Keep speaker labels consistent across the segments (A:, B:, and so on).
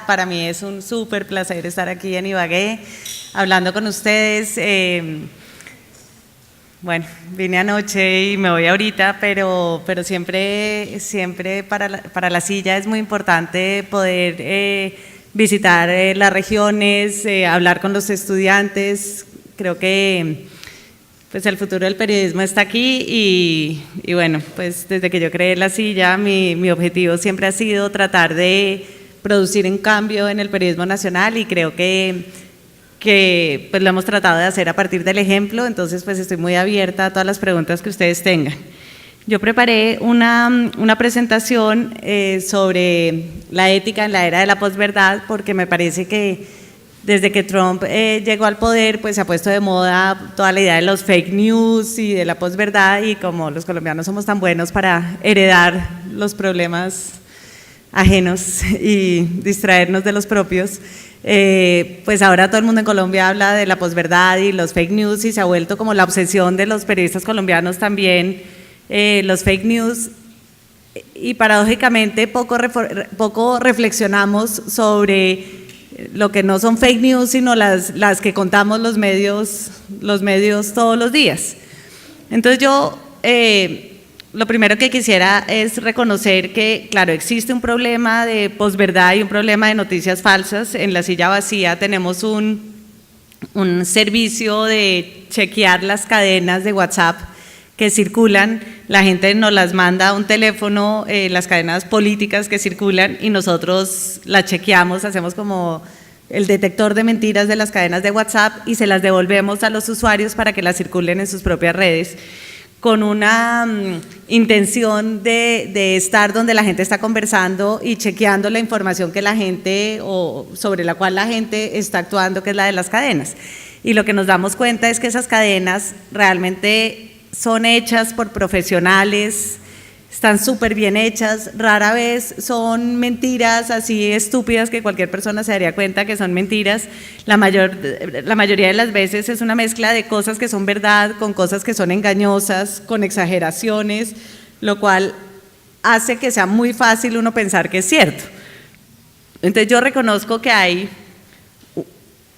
A: Para mí es un súper placer estar aquí en Ibagué, hablando con ustedes. Bueno, vine anoche y me voy ahorita, pero siempre para la silla es muy importante poder visitar las regiones, hablar con los estudiantes. Creo que pues el futuro del periodismo está aquí y bueno, pues desde que yo creé la silla, mi objetivo siempre ha sido tratar de producir un cambio en el periodismo nacional y creo que pues lo hemos tratado de hacer a partir del ejemplo, entonces pues estoy muy abierta a todas las preguntas que ustedes tengan. Yo preparé una presentación sobre la ética en la era de la posverdad porque me parece que desde que Trump llegó al poder pues se ha puesto de moda toda la idea de los fake news y de la posverdad y como los colombianos somos tan buenos para heredar los problemas ajenos y distraernos de los propios, pues ahora todo el mundo en Colombia habla de la posverdad y los fake news y se ha vuelto como la obsesión de los periodistas colombianos también, los fake news, y paradójicamente poco reflexionamos sobre lo que no son fake news, sino las que contamos los medios todos los días. Entonces yo lo primero que quisiera es reconocer que, claro, existe un problema de posverdad y un problema de noticias falsas. En la silla vacía tenemos un servicio de chequear las cadenas de WhatsApp que circulan, la gente nos las manda a un teléfono, las cadenas políticas que circulan y nosotros las chequeamos, hacemos como el detector de mentiras de las cadenas de WhatsApp y se las devolvemos a los usuarios para que las circulen en sus propias redes, con una intención de estar donde la gente está conversando y chequeando la información que la gente o sobre la cual la gente está actuando, que es la de las cadenas. Y lo que nos damos cuenta es que esas cadenas realmente son hechas por profesionales, están súper bien hechas, rara vez son mentiras así estúpidas que cualquier persona se daría cuenta que son mentiras. La mayoría de las veces es una mezcla de cosas que son verdad con cosas que son engañosas, con exageraciones, lo cual hace que sea muy fácil uno pensar que es cierto. Entonces yo reconozco que hay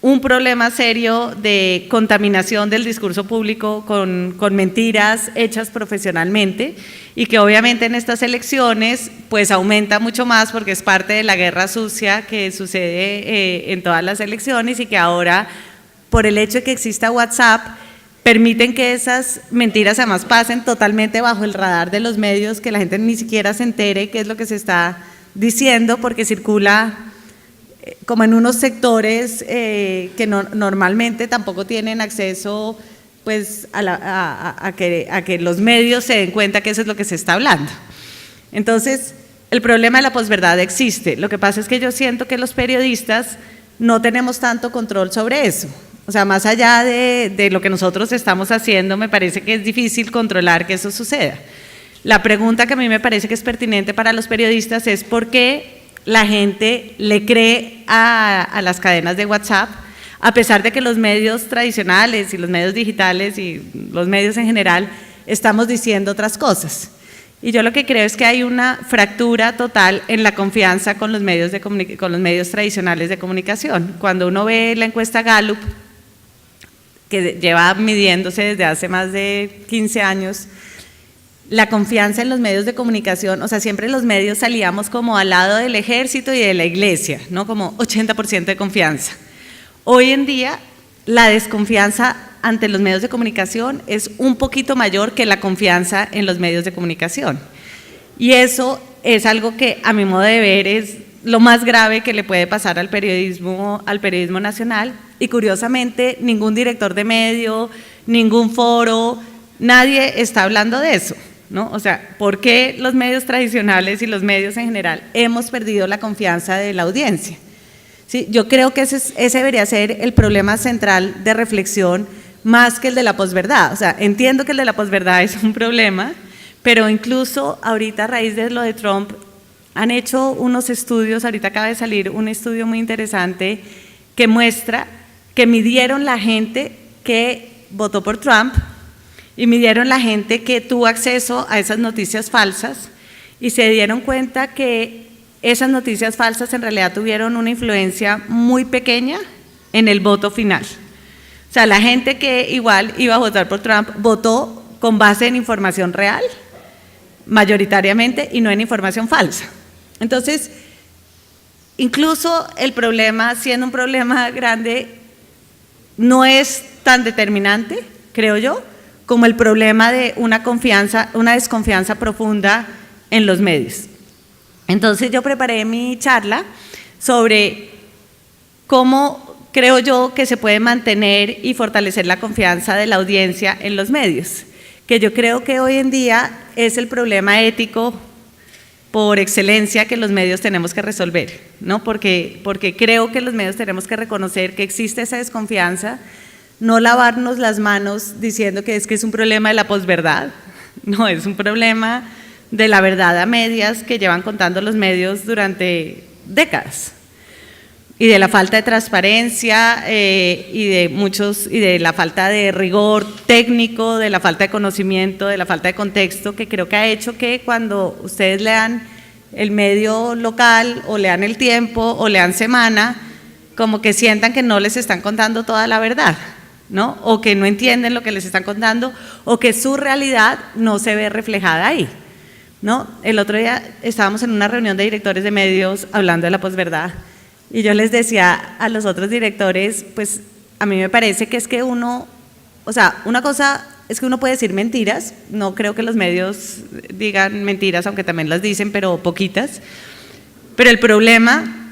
A: un problema serio de contaminación del discurso público con mentiras hechas profesionalmente y que obviamente en estas elecciones pues aumenta mucho más porque es parte de la guerra sucia que sucede en todas las elecciones y que ahora por el hecho de que exista WhatsApp permiten que esas mentiras además pasen totalmente bajo el radar de los medios, que la gente ni siquiera se entere qué es lo que se está diciendo porque circula como en unos sectores que normalmente tampoco tienen acceso pues, a que los medios se den cuenta que eso es lo que se está hablando. Entonces, el problema de la posverdad existe. Lo que pasa es que yo siento que los periodistas no tenemos tanto control sobre eso. O sea, más allá de lo que nosotros estamos haciendo, me parece que es difícil controlar que eso suceda. La pregunta que a mí me parece que es pertinente para los periodistas es ¿por qué la gente le cree a las cadenas de WhatsApp, a pesar de que los medios tradicionales y los medios digitales y los medios en general estamos diciendo otras cosas? Y yo lo que creo es que hay una fractura total en la confianza con los medios tradicionales de comunicación. Cuando uno ve la encuesta Gallup, que lleva midiéndose desde hace más de 15 años, la confianza en los medios de comunicación, o sea, siempre los medios salíamos como al lado del ejército y de la iglesia, ¿no? Como 80% de confianza. Hoy en día, la desconfianza ante los medios de comunicación es un poquito mayor que la confianza en los medios de comunicación. Y eso es algo que, a mi modo de ver, es lo más grave que le puede pasar al periodismo nacional. Y curiosamente, ningún director de medio, ningún foro, nadie está hablando de eso, ¿no? O sea, ¿por qué los medios tradicionales y los medios en general hemos perdido la confianza de la audiencia? ¿Sí? Yo creo que ese debería ser el problema central de reflexión más que el de la posverdad. O sea, entiendo que el de la posverdad es un problema, pero incluso ahorita a raíz de lo de Trump han hecho unos estudios, ahorita acaba de salir un estudio muy interesante que muestra que midieron la gente que votó por Trump y midieron la gente que tuvo acceso a esas noticias falsas y se dieron cuenta que esas noticias falsas en realidad tuvieron una influencia muy pequeña en el voto final. O sea, la gente que igual iba a votar por Trump votó con base en información real, mayoritariamente, y no en información falsa. Entonces, incluso el problema, siendo un problema grande, no es tan determinante, creo yo, como el problema de una desconfianza profunda en los medios. Entonces yo preparé mi charla sobre cómo creo yo que se puede mantener y fortalecer la confianza de la audiencia en los medios, que yo creo que hoy en día es el problema ético por excelencia que los medios tenemos que resolver, ¿no? Porque creo que los medios tenemos que reconocer que existe esa desconfianza, no lavarnos las manos diciendo que es un problema de la posverdad, no, es un problema de la verdad a medias que llevan contando los medios durante décadas, y de la falta de transparencia y de la falta de rigor técnico, de la falta de conocimiento, de la falta de contexto, que creo que ha hecho que cuando ustedes lean el medio local o lean El Tiempo o lean Semana, como que sientan que no les están contando toda la verdad, ¿no? O que no entienden lo que les están contando, o que su realidad no se ve reflejada ahí, ¿no? El otro día estábamos en una reunión de directores de medios hablando de la posverdad, y yo les decía a los otros directores, pues a mí me parece que es que uno, o sea, una cosa es que uno puede decir mentiras, no creo que los medios digan mentiras, aunque también las dicen, pero poquitas, pero el problema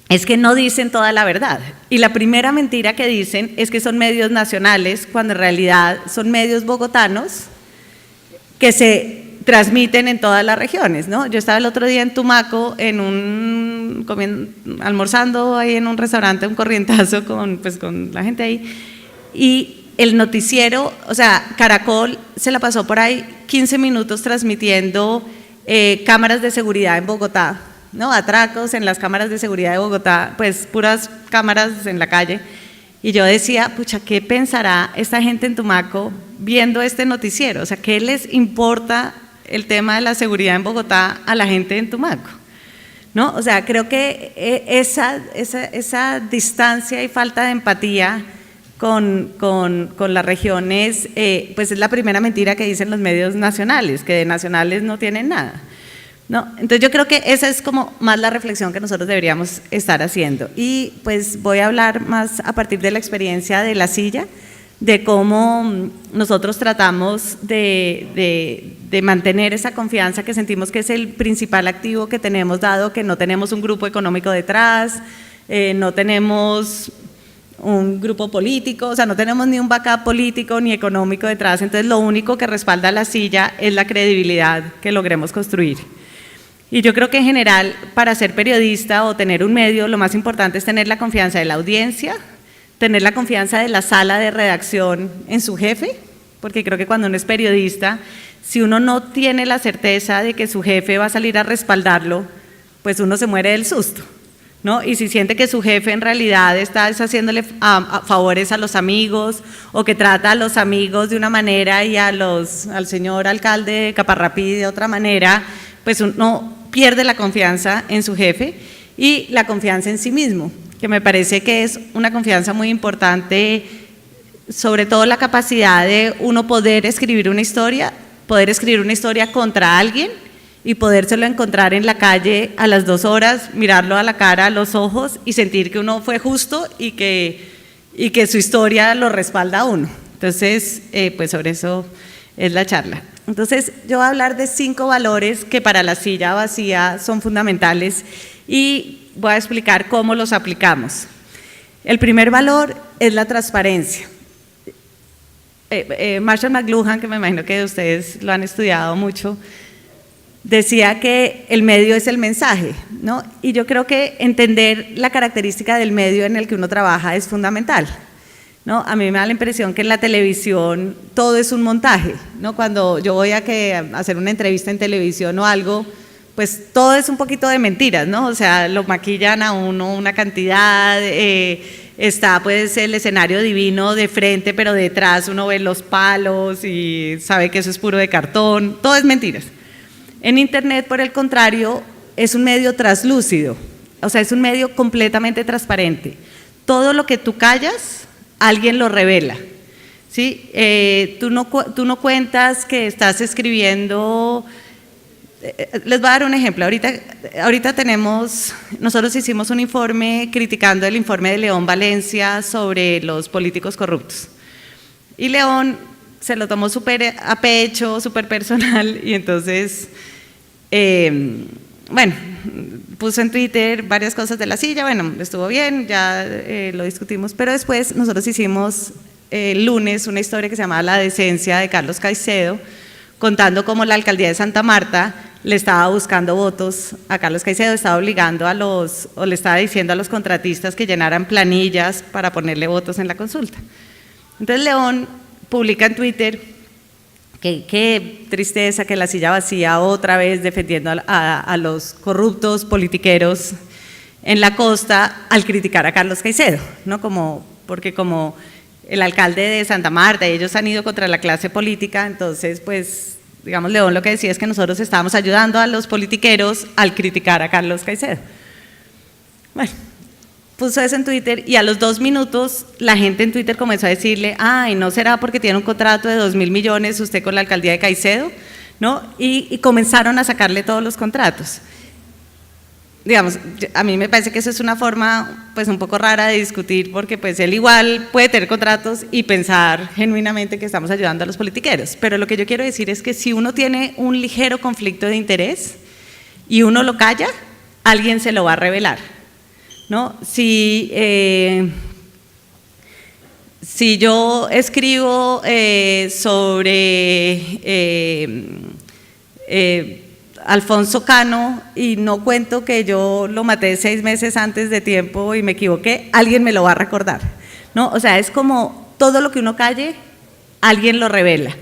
A: es que no dicen toda la verdad, y la primera mentira que dicen es que son medios nacionales, cuando en realidad son medios bogotanos que se transmiten en todas las regiones, ¿no? Yo estaba el otro día en Tumaco, almorzando ahí en un restaurante, un corrientazo con la gente ahí, y el noticiero, o sea, Caracol se la pasó por ahí 15 minutos transmitiendo cámaras de seguridad en Bogotá, ¿no? Atracos en las cámaras de seguridad de Bogotá, pues puras cámaras en la calle, y yo decía, pucha, ¿qué pensará esta gente en Tumaco viendo este noticiero? O sea, ¿qué les importa el tema de la seguridad en Bogotá a la gente en Tumaco? ¿No? O sea, creo que esa distancia y falta de empatía con las regiones, pues es la primera mentira que dicen los medios nacionales, que de nacionales no tienen nada, ¿no? Entonces yo creo que esa es como más la reflexión que nosotros deberíamos estar haciendo, y pues voy a hablar más a partir de la experiencia de La Silla, de cómo nosotros tratamos de mantener esa confianza que sentimos que es el principal activo que tenemos, dado que no tenemos un grupo económico detrás, no tenemos un grupo político, o sea, no tenemos ni un backup político ni económico detrás, entonces lo único que respalda La Silla es la credibilidad que logremos construir. Y yo creo que en general, para ser periodista o tener un medio, lo más importante es tener la confianza de la audiencia, tener la confianza de la sala de redacción en su jefe, porque creo que cuando uno es periodista, si uno no tiene la certeza de que su jefe va a salir a respaldarlo, pues uno se muere del susto, ¿no? Y si siente que su jefe en realidad está haciéndole favores a los amigos, o que trata a los amigos de una manera y al señor alcalde de Caparrapí de otra manera, pues uno pierde la confianza en su jefe y la confianza en sí mismo, que me parece que es una confianza muy importante, sobre todo la capacidad de uno poder escribir una historia contra alguien y podérselo encontrar en la calle a las 2 horas, mirarlo a la cara, a los ojos, y sentir que uno fue justo y que su historia lo respalda a uno. Entonces, pues sobre eso es la charla. Entonces, yo voy a hablar de 5 valores que para La Silla Vacía son fundamentales y voy a explicar cómo los aplicamos. El primer valor es la transparencia. Marshall McLuhan, que me imagino que ustedes lo han estudiado mucho, decía que el medio es el mensaje, ¿no? Y yo creo que entender la característica del medio en el que uno trabaja es fundamental, ¿no? A mí me da la impresión que en la televisión todo es un montaje, ¿no? Cuando yo voy a hacer una entrevista en televisión o algo, pues todo es un poquito de mentiras, ¿no? O sea, lo maquillan a uno una cantidad, está pues el escenario divino de frente, pero detrás uno ve los palos y sabe que eso es puro de cartón, todo es mentiras. En Internet, por el contrario, es un medio traslúcido, o sea, es un medio completamente transparente. Todo lo que tú callas, alguien lo revela, ¿sí? Tú no cuentas que estás escribiendo. Les voy a dar un ejemplo. Ahorita nosotros hicimos un informe criticando el informe de León Valencia sobre los políticos corruptos. Y León se lo tomó súper a pecho, súper personal, y entonces, bueno, puso en Twitter varias cosas de la silla, bueno, estuvo bien, ya lo discutimos, pero después nosotros hicimos el lunes una historia que se llamaba La decencia de Carlos Caicedo, contando cómo la alcaldía de Santa Marta le estaba buscando votos a Carlos Caicedo, estaba obligando o le estaba diciendo a los contratistas que llenaran planillas para ponerle votos en la consulta. Entonces León publica en Twitter que qué tristeza que la silla vacía otra vez defendiendo a los corruptos politiqueros en la costa al criticar a Carlos Caicedo, ¿no? Porque como el alcalde de Santa Marta, ellos han ido contra la clase política, entonces pues digamos León lo que decía es que nosotros estábamos ayudando a los politiqueros al criticar a Carlos Caicedo. Bueno, puso eso en Twitter y a los 2 minutos la gente en Twitter comenzó a decirle, ay, ¿no será porque tiene un contrato de 2.000 millones usted con la alcaldía de Caicedo? ¿No? Y comenzaron a sacarle todos los contratos. Digamos, a mí me parece que eso es una forma pues un poco rara de discutir porque pues él igual puede tener contratos y pensar genuinamente que estamos ayudando a los politiqueros, pero lo que yo quiero decir es que si uno tiene un ligero conflicto de interés y uno lo calla, alguien se lo va a revelar, ¿no? Si yo escribo sobre Alfonso Cano y no cuento que yo lo maté 6 meses antes de tiempo y me equivoqué, alguien me lo va a recordar, ¿no? O sea, es como todo lo que uno calle, alguien lo revela.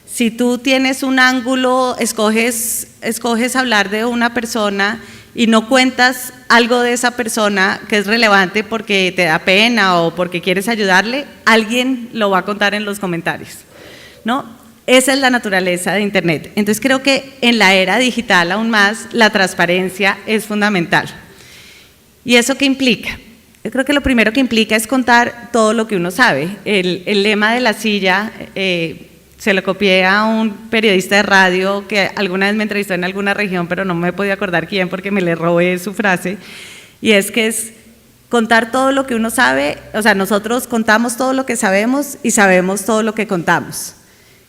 A: Si tú tienes un ángulo, escoges hablar de una persona y no cuentas algo de esa persona que es relevante porque te da pena o porque quieres ayudarle, alguien lo va a contar en los comentarios, ¿no? Esa es la naturaleza de Internet. Entonces creo que en la era digital aún más la transparencia es fundamental. ¿Y eso qué implica? Yo creo que lo primero que implica es contar todo lo que uno sabe. El lema de la silla se lo copié a un periodista de radio que alguna vez me entrevistó en alguna región, pero no me podía acordar quién porque me le robé su frase, y es que es contar todo lo que uno sabe, o sea, nosotros contamos todo lo que sabemos y sabemos todo lo que contamos.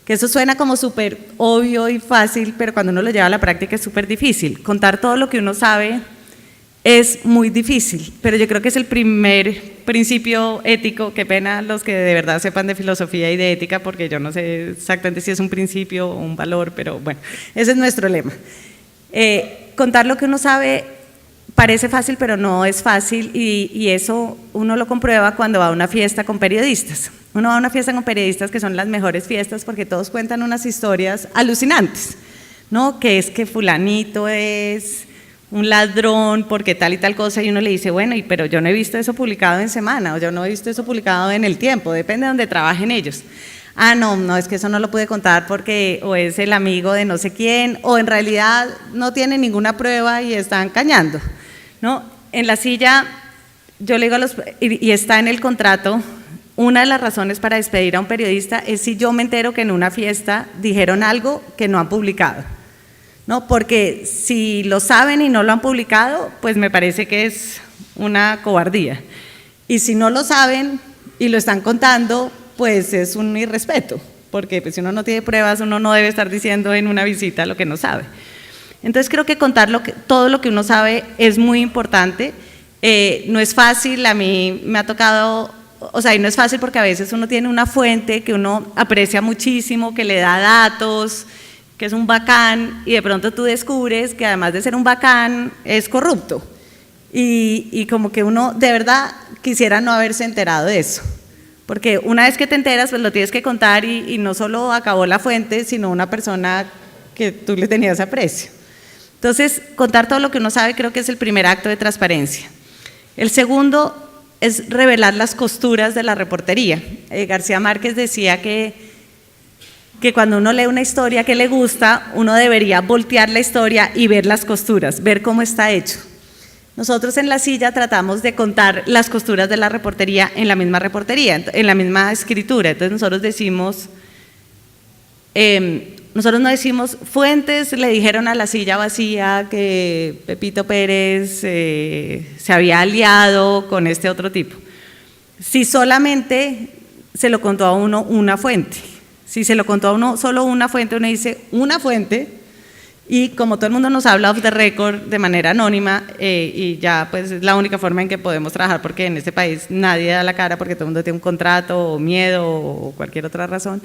A: Que eso suena como súper obvio y fácil, pero cuando uno lo lleva a la práctica es súper difícil. Contar todo lo que uno sabe es muy difícil, pero yo creo que es el primer principio ético. Qué pena los que de verdad sepan de filosofía y de ética, porque yo no sé exactamente si es un principio o un valor, pero bueno, ese es nuestro lema. Contar lo que uno sabe parece fácil, pero no es fácil, y eso uno lo comprueba cuando va a una fiesta con periodistas. Uno va a una fiesta con periodistas que son las mejores fiestas porque todos cuentan unas historias alucinantes, ¿no? Que es que fulanito es un ladrón porque tal y tal cosa, y uno le dice, bueno, pero yo no he visto eso publicado en Semana, o yo no he visto eso publicado en El Tiempo, depende de donde trabajen ellos. Ah, no, es que eso no lo pude contar porque o es el amigo de no sé quién, o en realidad no tiene ninguna prueba y están cañando, ¿no? En la silla, yo le digo y está en el contrato, una de las razones para despedir a un periodista es si yo me entero que en una fiesta dijeron algo que no han publicado, ¿no? Porque si lo saben y no lo han publicado, pues me parece que es una cobardía. Y si no lo saben y lo están contando, pues es un irrespeto, porque pues si uno no tiene pruebas, uno no debe estar diciendo en una visita lo que no sabe. Entonces creo que contar todo lo que uno sabe es muy importante. No es fácil, a mí me ha tocado, o sea, y no es fácil porque a veces uno tiene una fuente que uno aprecia muchísimo, que le da datos, que es un bacán, y de pronto tú descubres que además de ser un bacán, es corrupto. Y como que uno de verdad quisiera no haberse enterado de eso. Porque una vez que te enteras, pues lo tienes que contar y no solo acabó la fuente, sino una persona que tú le tenías aprecio. Entonces, contar todo lo que uno sabe creo que es el primer acto de transparencia. El segundo es revelar las costuras de la reportería. García Márquez decía que que cuando uno lee una historia que le gusta, uno debería voltear la historia y ver las costuras, ver cómo está hecho. Nosotros en La Silla tratamos de contar las costuras de la reportería en la misma reportería, en la misma escritura. Entonces nosotros decimos, nosotros no decimos, fuentes le dijeron a La Silla Vacía que Pepito Pérez se había aliado con este otro tipo. Si solamente se lo contó a uno una fuente, si se lo contó a uno solo una fuente, uno dice una fuente, y como todo el mundo nos habla off the record de manera anónima, y ya pues es la única forma en que podemos trabajar, porque en este país nadie da la cara porque todo el mundo tiene un contrato o miedo o cualquier otra razón.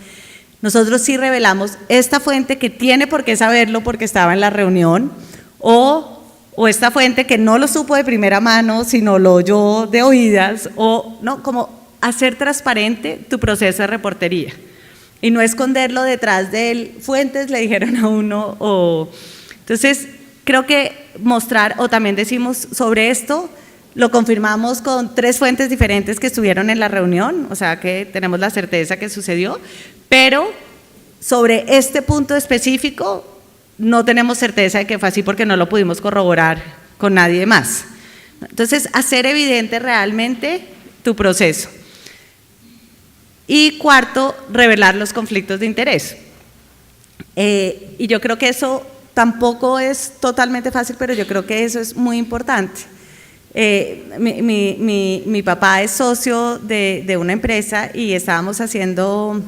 A: Nosotros sí revelamos esta fuente que tiene por qué saberlo porque estaba en la reunión, o esta fuente que no lo supo de primera mano, sino lo oyó de oídas, o no, como hacer transparente tu proceso de reportería. Y no esconderlo detrás de él, fuentes le dijeron a uno, entonces creo que mostrar, o también decimos sobre esto, lo confirmamos con 3 fuentes diferentes que estuvieron en la reunión, o sea que tenemos la certeza que sucedió, pero sobre este punto específico no tenemos certeza de que fue así porque no lo pudimos corroborar con nadie más. Entonces, hacer evidente realmente tu proceso. Y cuarto, revelar los conflictos de interés. Y yo creo que eso tampoco es totalmente fácil, pero yo creo que eso es muy importante. Mi papá es socio de una empresa y estábamos haciendo,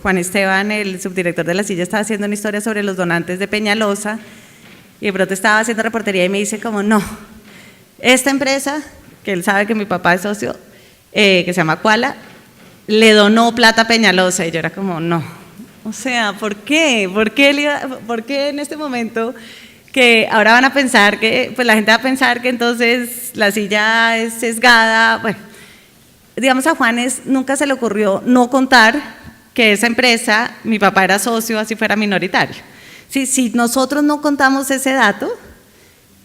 A: Juan Esteban, el subdirector de La Silla, estaba haciendo una historia sobre los donantes de Peñalosa y de pronto estaba haciendo reportería y me dice como, no, esta empresa, que él sabe que mi papá es socio, que se llama Koala, le donó plata a Peñalosa, y yo era como, no, o sea, ¿por qué? ¿Por qué en este momento que ahora van a pensar que, pues la gente va a pensar que entonces La Silla es sesgada? Bueno, digamos a Juanes nunca se le ocurrió no contar que esa empresa, mi papá era socio, así fuera minoritario. Si nosotros no contamos ese dato,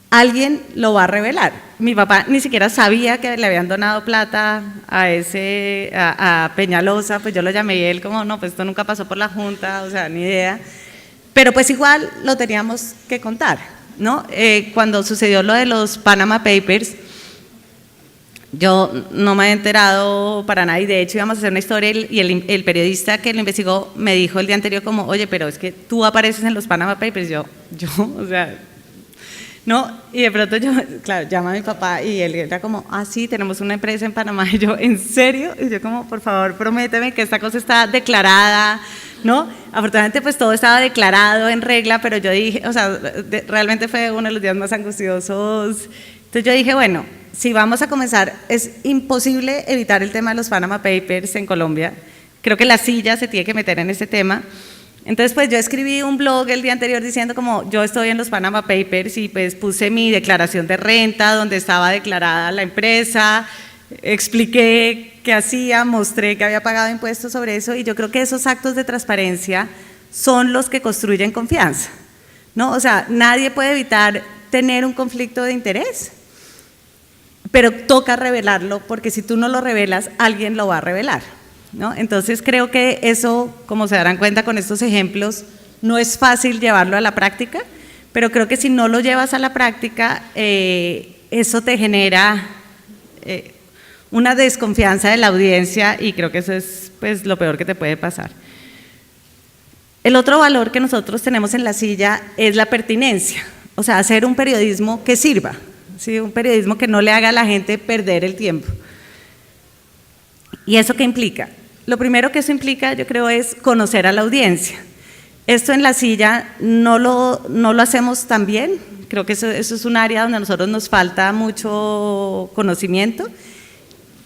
A: alguien lo va a revelar. Mi papá ni siquiera sabía que le habían donado plata a Peñalosa, pues yo lo llamé y él como, no, pues esto nunca pasó por la Junta, o sea, ni idea. Pero pues igual lo teníamos que contar, ¿no? Cuando sucedió lo de los Panama Papers, yo no me había enterado para nada y de hecho íbamos a hacer una historia y el periodista que lo investigó me dijo el día anterior como, oye, pero es que tú apareces en los Panama Papers. Yo, o sea, no, y de pronto yo, claro, llama a mi papá y él era como, ah, sí, tenemos una empresa en Panamá. Y yo, ¿en serio? Y yo como, por favor, prométeme que esta cosa está declarada, ¿no? Afortunadamente, pues todo estaba declarado en regla, pero yo dije, o sea, realmente fue uno de los días más angustiosos. Entonces yo dije, bueno, si vamos a comenzar, es imposible evitar el tema de los Panama Papers en Colombia. Creo que La Silla se tiene que meter en ese tema. Entonces, pues yo escribí un blog el día anterior diciendo como yo estoy en los Panama Papers y pues puse mi declaración de renta donde estaba declarada la empresa, expliqué qué hacía, mostré que había pagado impuestos sobre eso y yo creo que esos actos de transparencia son los que construyen confianza, ¿no? O sea, nadie puede evitar tener un conflicto de interés, pero toca revelarlo porque si tú no lo revelas, alguien lo va a revelar, ¿no? Entonces creo que eso, como se darán cuenta con estos ejemplos, no es fácil llevarlo a la práctica, pero creo que si no lo llevas a la práctica, eso te genera una desconfianza de la audiencia y creo que eso es pues, lo peor que te puede pasar. El otro valor que nosotros tenemos en La Silla es la pertinencia, o sea, hacer un periodismo que sirva, ¿sí? Un periodismo que no le haga a la gente perder el tiempo. ¿Y eso qué implica? Lo primero que eso implica, yo creo, es conocer a la audiencia. Esto en La Silla no lo hacemos tan bien, creo que eso es un área donde a nosotros nos falta mucho conocimiento,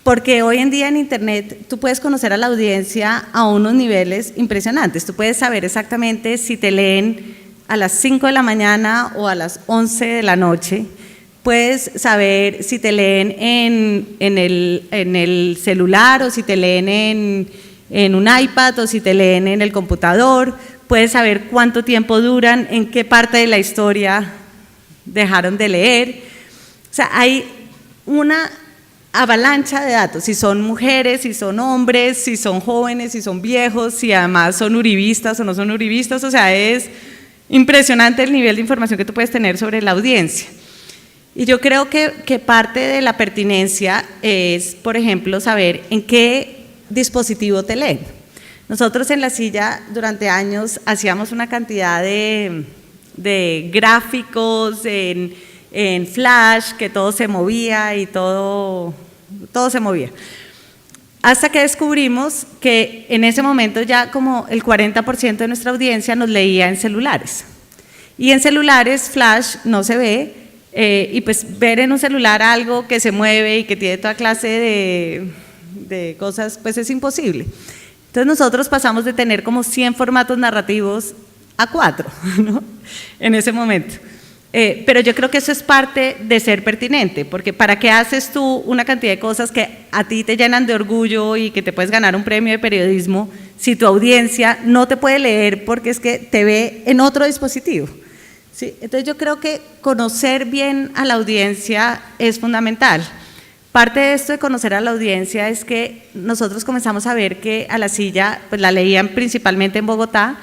A: porque hoy en día en Internet tú puedes conocer a la audiencia a unos niveles impresionantes. Tú puedes saber exactamente si te leen a las 5 de la mañana o a las 11 de la noche. Puedes saber si te leen en el celular o si te leen en un iPad o si te leen en el computador. Puedes saber cuánto tiempo duran, en qué parte de la historia dejaron de leer. O sea, hay una avalancha de datos, si son mujeres, si son hombres, si son jóvenes, si son viejos, si además son uribistas o no son uribistas, o sea, es impresionante el nivel de información que tú puedes tener sobre la audiencia. Y yo creo que parte de la pertinencia es, por ejemplo, saber en qué dispositivo te leen. Nosotros en La Silla durante años hacíamos una cantidad de gráficos en Flash, que todo se movía y todo se movía. Hasta que descubrimos que en ese momento ya como el 40% de nuestra audiencia nos leía en celulares. Y en celulares Flash no se ve, y pues ver en un celular algo que se mueve y que tiene toda clase de cosas, pues es imposible. Entonces nosotros pasamos de tener como 100 formatos narrativos a 4, ¿no? En ese momento. Pero yo creo que eso es parte de ser pertinente, porque ¿para qué haces tú una cantidad de cosas que a ti te llenan de orgullo y que te puedes ganar un premio de periodismo si tu audiencia no te puede leer porque es que te ve en otro dispositivo? ¿Sí? Entonces yo creo que conocer bien a la audiencia es fundamental. Parte de esto de conocer a la audiencia es que nosotros comenzamos a ver que a La Silla pues la leían principalmente en Bogotá,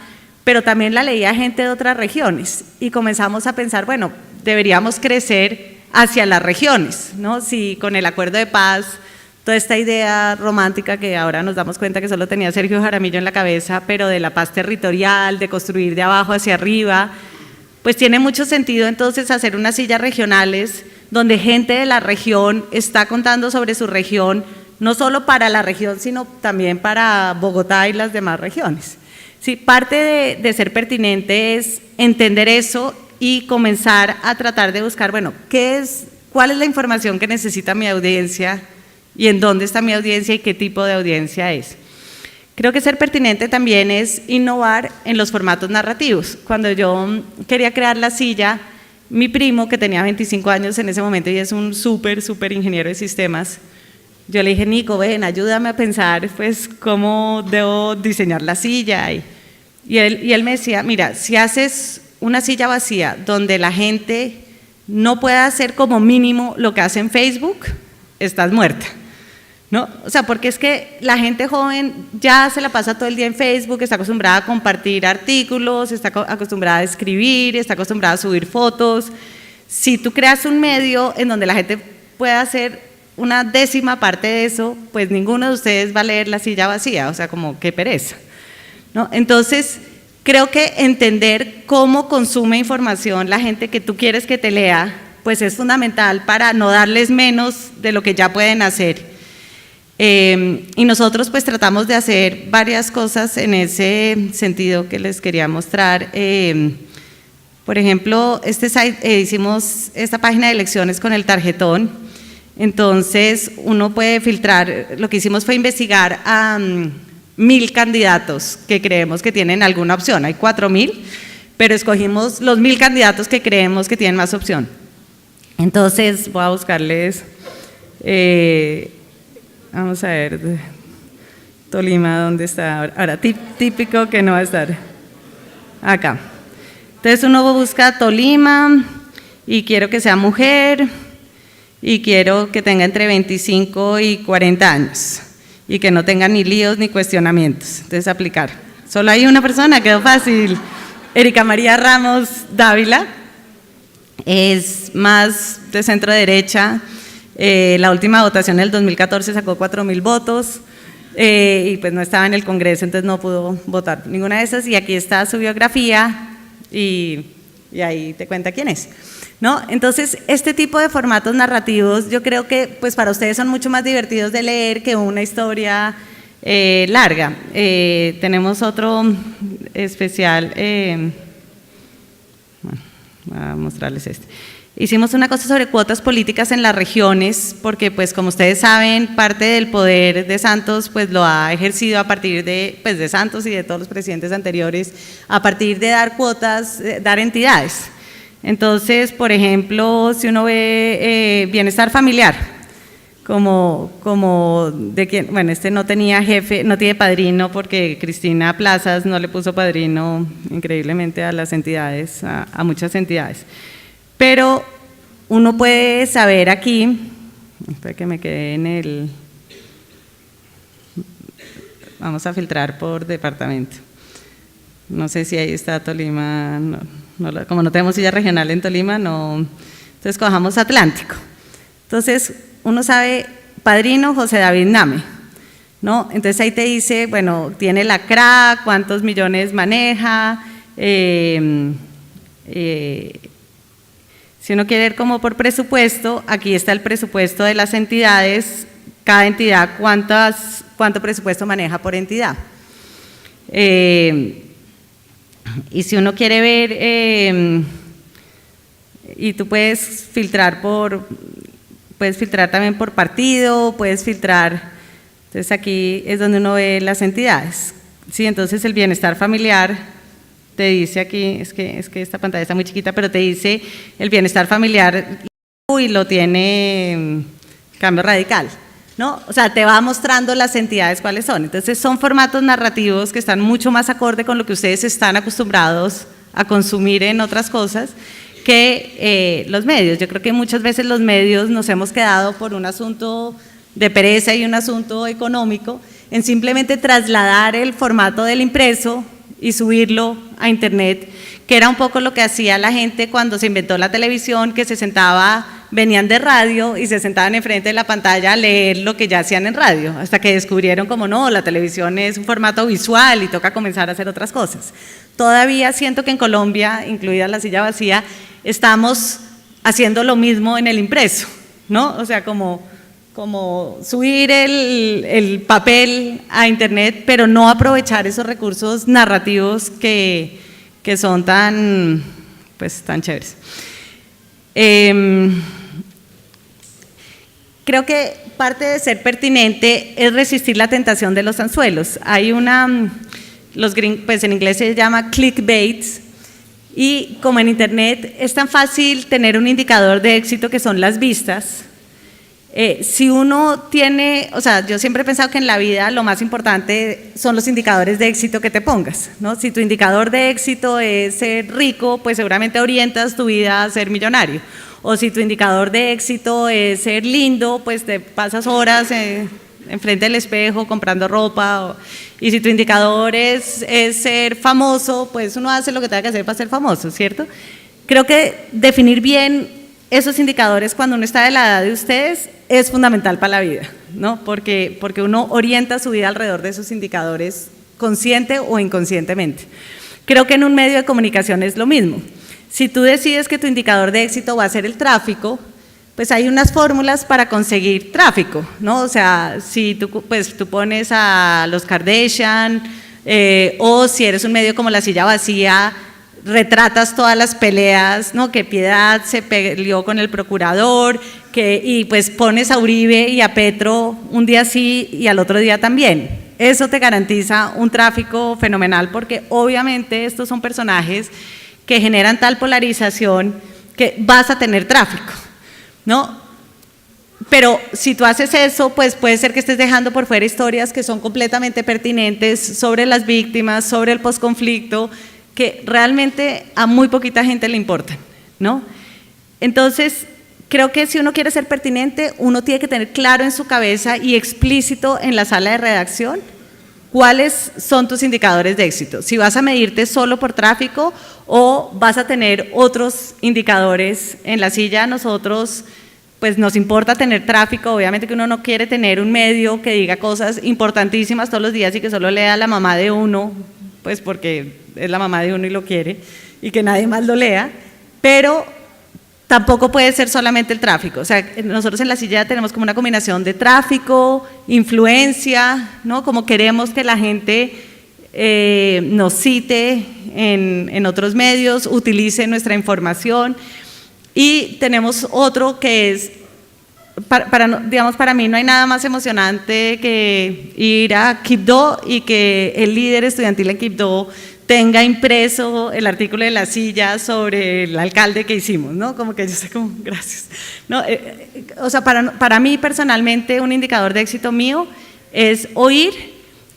A: pero también la leía gente de otras regiones y comenzamos a pensar, bueno, deberíamos crecer hacia las regiones, ¿no? Si con el acuerdo de paz, toda esta idea romántica que ahora nos damos cuenta que solo tenía Sergio Jaramillo en la cabeza, pero de la paz territorial, de construir de abajo hacia arriba, pues tiene mucho sentido entonces hacer unas sillas regionales donde gente de la región está contando sobre su región, no solo para la región, sino también para Bogotá y las demás regiones. Sí, parte de ser pertinente es entender eso y comenzar a tratar de buscar, bueno, ¿cuál es la información que necesita mi audiencia y en dónde está mi audiencia y qué tipo de audiencia es? Creo que ser pertinente también es innovar en los formatos narrativos. Cuando yo quería crear La Silla, mi primo, que tenía 25 años en ese momento y es un súper ingeniero de sistemas, yo le dije, Nico, ven, ayúdame a pensar pues cómo debo diseñar la silla. Y él me decía, mira, si haces una silla vacía donde la gente no pueda hacer como mínimo lo que hace en Facebook, estás muerta. ¿No? O sea, porque es que la gente joven ya se la pasa todo el día en Facebook, está acostumbrada a compartir artículos, está acostumbrada a escribir, está acostumbrada a subir fotos. Si tú creas un medio en donde la gente pueda hacer una décima parte de eso, pues ninguno de ustedes va a leer La Silla vacía, o sea, como qué pereza, ¿no? Entonces, creo que entender cómo consume información la gente que tú quieres que te lea, pues es fundamental para no darles menos de lo que ya pueden hacer. Y nosotros pues tratamos de hacer varias cosas en ese sentido que les quería mostrar. Por ejemplo, hicimos esta página de lecciones con el tarjetón, entonces uno puede filtrar, lo que hicimos fue investigar a 1000 candidatos que creemos que tienen alguna opción, hay 4000, pero escogimos los 1000 candidatos que creemos que tienen más opción. Entonces voy a buscarles… vamos a ver, Tolima, ¿dónde está? Ahora, típico que no va a estar acá. Entonces uno busca Tolima y quiero que sea mujer y quiero que tenga entre 25 y 40 años y que no tenga ni líos ni cuestionamientos. Entonces aplicar. Solo hay una persona, quedó fácil. Erika María Ramos Dávila, es más de centro derecha. La última votación del 2014 sacó 4000 votos y pues no estaba en el Congreso, entonces no pudo votar ninguna de esas, y aquí está su biografía y ahí te cuenta quién es, ¿no? Entonces este tipo de formatos narrativos yo creo que pues para ustedes son mucho más divertidos de leer que una historia larga. Tenemos otro especial, bueno, voy a mostrarles este. Hicimos una cosa sobre cuotas políticas en las regiones, porque pues como ustedes saben, parte del poder de Santos pues lo ha ejercido a partir de Santos y de todos los presidentes anteriores, a partir de dar cuotas, dar entidades. Entonces, por ejemplo, si uno ve bienestar familiar, como de quien, bueno, este no tenía jefe, no tiene padrino porque Cristina Plazas no le puso padrino increíblemente a las entidades, a muchas entidades. Pero uno puede saber aquí, Espera que me quedé en el... Vamos a filtrar por departamento. No sé si ahí está Tolima, como no tenemos silla regional en Tolima, no. Entonces cojamos Atlántico. Entonces uno sabe, padrino José David Name, ¿no? Entonces ahí te dice, bueno, tiene la CRA, cuántos millones maneja, si uno quiere ver como por presupuesto, aquí está el presupuesto de las entidades, cada entidad cuánto presupuesto maneja por entidad. Y si uno quiere ver, y tú puedes filtrar también por partido, puedes filtrar, entonces aquí es donde uno ve las entidades, ¿sí? Entonces el bienestar familiar te dice aquí, es que esta pantalla está muy chiquita, pero te dice el bienestar familiar y lo tiene Cambio Radical, ¿no? O sea, te va mostrando las entidades cuáles son. Entonces son formatos narrativos que están mucho más acorde con lo que ustedes están acostumbrados a consumir en otras cosas que los medios. Yo creo que muchas veces los medios nos hemos quedado por un asunto de pereza y un asunto económico en simplemente trasladar el formato del impreso y subirlo a internet, que era un poco lo que hacía la gente cuando se inventó la televisión, que se sentaba, venían de radio y se sentaban enfrente de la pantalla a leer lo que ya hacían en radio, hasta que descubrieron como no, la televisión es un formato visual y toca comenzar a hacer otras cosas. Todavía siento que en Colombia, incluida la silla vacía, estamos haciendo lo mismo en el impreso, ¿no? O sea, como subir el papel a internet, pero no aprovechar esos recursos narrativos que son tan chéveres. Creo que parte de ser pertinente es resistir la tentación de los anzuelos. Hay en inglés se llama clickbait, y como en internet es tan fácil tener un indicador de éxito que son las vistas. Si uno tiene, o sea, yo siempre he pensado que en la vida lo más importante son los indicadores de éxito que te pongas, ¿no? Si tu indicador de éxito es ser rico, pues seguramente orientas tu vida a ser millonario. O si tu indicador de éxito es ser lindo, pues te pasas horas enfrente del espejo comprando ropa. Y si tu indicador es ser famoso, pues uno hace lo que tenga que hacer para ser famoso, ¿cierto? Creo que definir bien esos indicadores cuando uno está de la edad de ustedes es fundamental para la vida, ¿no? Porque uno orienta su vida alrededor de esos indicadores consciente o inconscientemente. Creo que en un medio de comunicación es lo mismo. Si tú decides que tu indicador de éxito va a ser el tráfico, pues hay unas fórmulas para conseguir tráfico, ¿no? O sea, si tú pones a los Kardashian, o si eres un medio como La Silla Vacía, retratas todas las peleas, ¿no? Que Piedad se peleó con el procurador, y pues pones a Uribe y a Petro un día sí y al otro día también. Eso te garantiza un tráfico fenomenal, porque obviamente estos son personajes que generan tal polarización que vas a tener tráfico, ¿no? Pero si tú haces eso, pues puede ser que estés dejando por fuera historias que son completamente pertinentes sobre las víctimas, sobre el posconflicto, que realmente a muy poquita gente le importan, ¿no? Entonces, creo que si uno quiere ser pertinente, uno tiene que tener claro en su cabeza y explícito en la sala de redacción cuáles son tus indicadores de éxito. Si vas a medirte solo por tráfico o vas a tener otros indicadores. En La Silla nosotros, pues nos importa tener tráfico, obviamente que uno no quiere tener un medio que diga cosas importantísimas todos los días y que solo lea la mamá de uno, pues porque es la mamá de uno y lo quiere, y que nadie más lo lea, pero tampoco puede ser solamente el tráfico. O sea, nosotros en La Silla tenemos como una combinación de tráfico, influencia, ¿no? Como queremos que la gente nos cite en otros medios, utilice nuestra información, y tenemos otro que es, para mí no hay nada más emocionante que ir a Quibdó y que el líder estudiantil en Quibdó tenga impreso el artículo de La Silla sobre el alcalde que hicimos, ¿no? Como que yo sé como, gracias. No, o sea, para mí personalmente un indicador de éxito mío es oír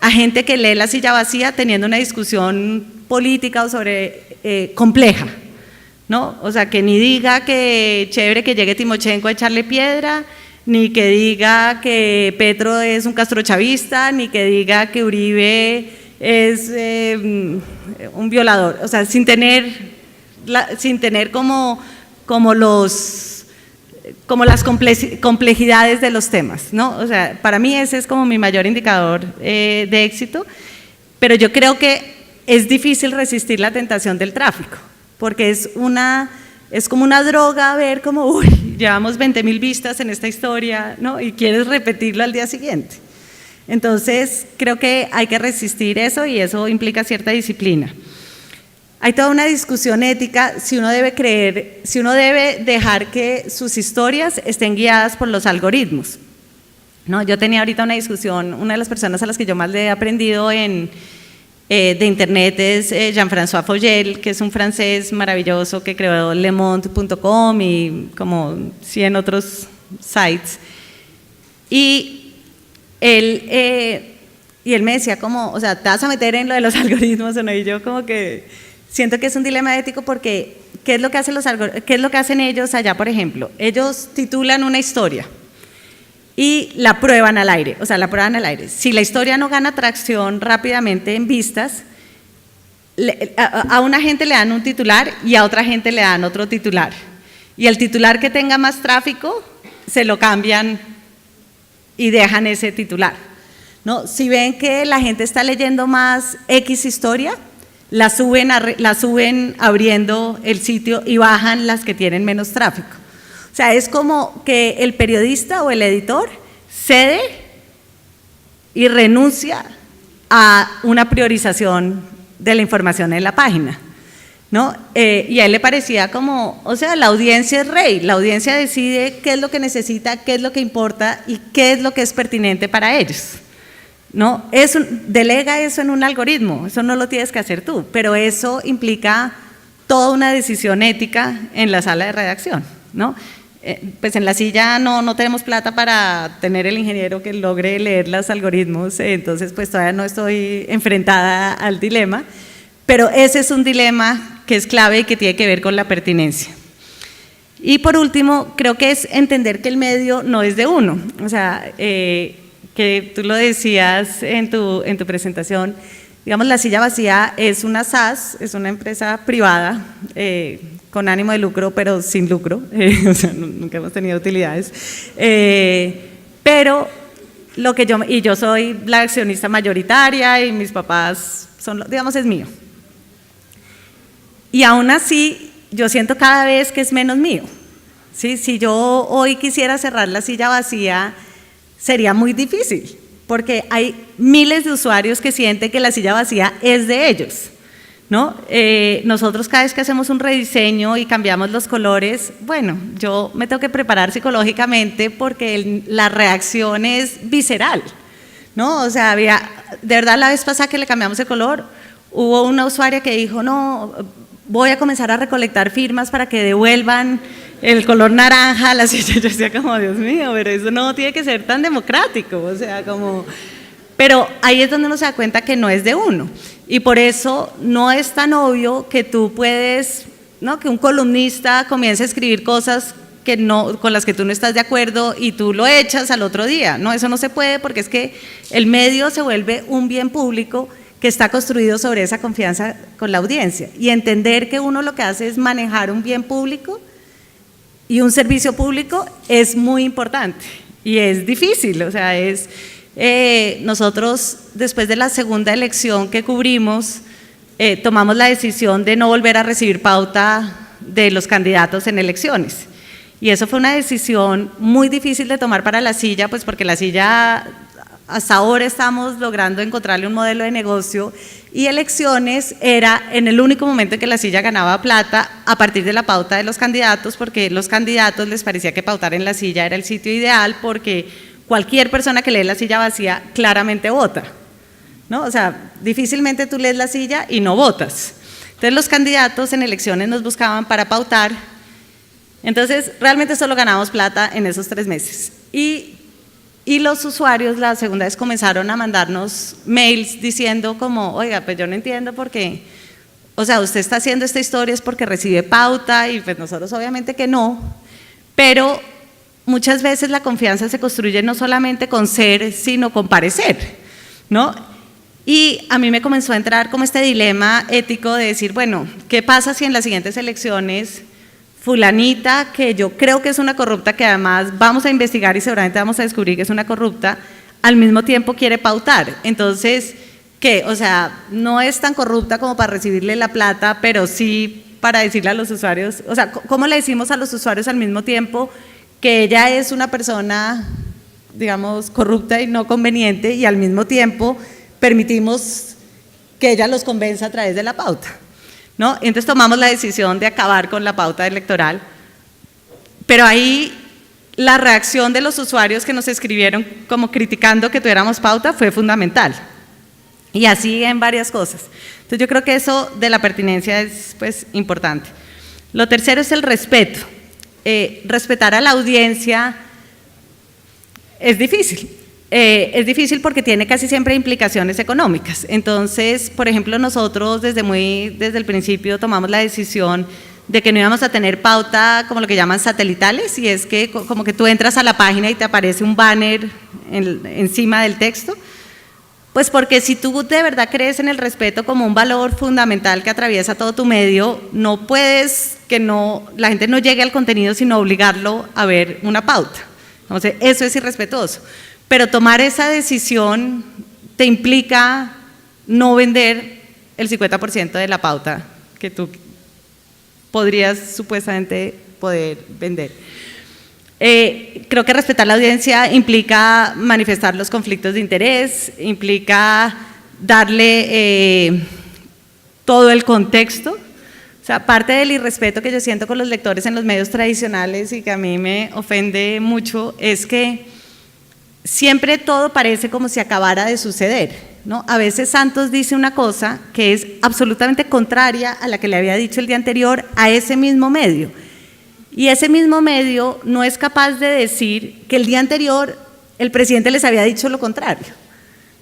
A: a gente que lee La Silla Vacía teniendo una discusión política o sobre compleja, ¿no? O sea, que ni diga que chévere que llegue Timochenko a echarle piedra, ni que diga que Petro es un castrochavista, ni que diga que Uribe es un violador, o sea, sin tener como las complejidades de los temas, ¿no? O sea, para mí ese es como mi mayor indicador de éxito, pero yo creo que es difícil resistir la tentación del tráfico, porque es como una droga ver como, uy, llevamos 20.000 vistas en esta historia, ¿no? Y quieres repetirlo al día siguiente. Entonces, creo que hay que resistir eso y eso implica cierta disciplina. Hay toda una discusión ética si uno debe dejar que sus historias estén guiadas por los algoritmos, ¿no? Yo tenía ahorita una discusión, una de las personas a las que yo más le he aprendido de internet es Jean-François Fogiel, que es un francés maravilloso que creó lemonde.com y como 100 otros sites. Y él me decía como, o sea, ¿te vas a meter en lo de los algoritmos o no? Y yo como que siento que es un dilema ético porque ¿qué es lo que hacen ellos allá, por ejemplo? Ellos titulan una historia y la prueban al aire, o sea, la prueban al aire. Si la historia no gana tracción rápidamente en vistas, a una gente le dan un titular y a otra gente le dan otro titular. Y el titular que tenga más tráfico, se lo cambian y dejan ese titular, ¿no? Si ven que la gente está leyendo más X historia, la suben abriendo el sitio y bajan las que tienen menos tráfico. O sea, es como que el periodista o el editor cede y renuncia a una priorización de la información en la página, ¿no? Y a él le parecía como, o sea, la audiencia es rey, la audiencia decide qué es lo que necesita, qué es lo que importa y qué es lo que es pertinente para ellos, ¿no? Delega eso en un algoritmo, eso no lo tienes que hacer tú, pero eso implica toda una decisión ética en la sala de redacción, ¿no? Pues en la silla no tenemos plata para tener el ingeniero que logre leer los algoritmos, entonces pues todavía no estoy enfrentada al dilema, pero ese es un dilema que es clave y que tiene que ver con la pertinencia. Y por último, creo que es entender que el medio no es de uno, o sea, que tú lo decías en tu presentación, digamos, La Silla Vacía es una SAS, es una empresa privada, con ánimo de lucro, pero sin lucro, o sea, nunca hemos tenido utilidades, pero yo soy la accionista mayoritaria y mis papás son, digamos, es mío. Y aún así, yo siento cada vez que es menos mío, ¿sí? Si yo hoy quisiera cerrar La Silla Vacía, sería muy difícil, porque hay miles de usuarios que sienten que La Silla Vacía es de ellos, ¿no? Nosotros cada vez que hacemos un rediseño y cambiamos los colores, bueno, yo me tengo que preparar psicológicamente porque la reacción es visceral, ¿no? O sea, de verdad la vez pasada que le cambiamos el color, hubo una usuaria que dijo, no, voy a comenzar a recolectar firmas para que devuelvan el color naranja a la silla. Yo decía como, Dios mío, pero eso no tiene que ser tan democrático, o sea, como… Pero ahí es donde uno se da cuenta que no es de uno, y por eso no es tan obvio que tú puedes, ¿no? Que un columnista comience a escribir cosas con las que tú no estás de acuerdo y tú lo echas al otro día, no, eso no se puede porque es que el medio se vuelve un bien público que está construido sobre esa confianza con la audiencia, y entender que uno lo que hace es manejar un bien público y un servicio público es muy importante y es difícil, o sea, nosotros después de la segunda elección que cubrimos, tomamos la decisión de no volver a recibir pauta de los candidatos en elecciones, y eso fue una decisión muy difícil de tomar para La Silla, pues porque La Silla hasta ahora estamos logrando encontrarle un modelo de negocio, y elecciones era en el único momento en que La Silla ganaba plata a partir de la pauta de los candidatos, porque los candidatos les parecía que pautar en La Silla era el sitio ideal porque cualquier persona que lee La Silla Vacía claramente vota, ¿no? O sea, difícilmente tú lees La Silla y no votas. Entonces los candidatos en elecciones nos buscaban para pautar, entonces realmente solo ganábamos plata en esos 3 meses. Y los usuarios la segunda vez comenzaron a mandarnos mails diciendo como, oiga, pues yo no entiendo por qué, o sea, usted está haciendo esta historia es porque recibe pauta, y pues nosotros obviamente que no, pero muchas veces la confianza se construye no solamente con ser, sino con parecer, ¿no? Y a mí me comenzó a entrar como este dilema ético de decir, bueno, ¿qué pasa si en las siguientes elecciones fulanita, que yo creo que es una corrupta, que además vamos a investigar y seguramente vamos a descubrir que es una corrupta, al mismo tiempo quiere pautar? Entonces, ¿qué? O sea, no es tan corrupta como para recibirle la plata, pero sí para decirle a los usuarios, o sea, ¿cómo le decimos a los usuarios al mismo tiempo que ella es una persona, digamos, corrupta y no conveniente, y al mismo tiempo permitimos que ella los convenza a través de la pauta, ¿no? Entonces tomamos la decisión de acabar con la pauta electoral, pero ahí la reacción de los usuarios que nos escribieron como criticando que tuviéramos pauta fue fundamental, y así en varias cosas. Entonces yo creo que eso de la pertinencia es pues importante. Lo tercero es el respeto. Respetar a la audiencia es difícil. Es difícil porque tiene casi siempre implicaciones económicas. Entonces, por ejemplo, nosotros desde el principio tomamos la decisión de que no íbamos a tener pauta como lo que llaman satelitales, y es que como que tú entras a la página y te aparece un banner encima del texto. Pues porque si tú de verdad crees en el respeto como un valor fundamental que atraviesa todo tu medio, no puedes que la gente no llegue al contenido sino obligarlo a ver una pauta. Entonces, eso es irrespetuoso. Pero tomar esa decisión te implica no vender el 50% de la pauta que tú podrías supuestamente poder vender. Creo que respetar la audiencia implica manifestar los conflictos de interés, implica darle todo el contexto. O sea, parte del irrespeto que yo siento con los lectores en los medios tradicionales y que a mí me ofende mucho es que siempre todo parece como si acabara de suceder, ¿no? A veces Santos dice una cosa que es absolutamente contraria a la que le había dicho el día anterior a ese mismo medio. Y ese mismo medio no es capaz de decir que el día anterior el presidente les había dicho lo contrario,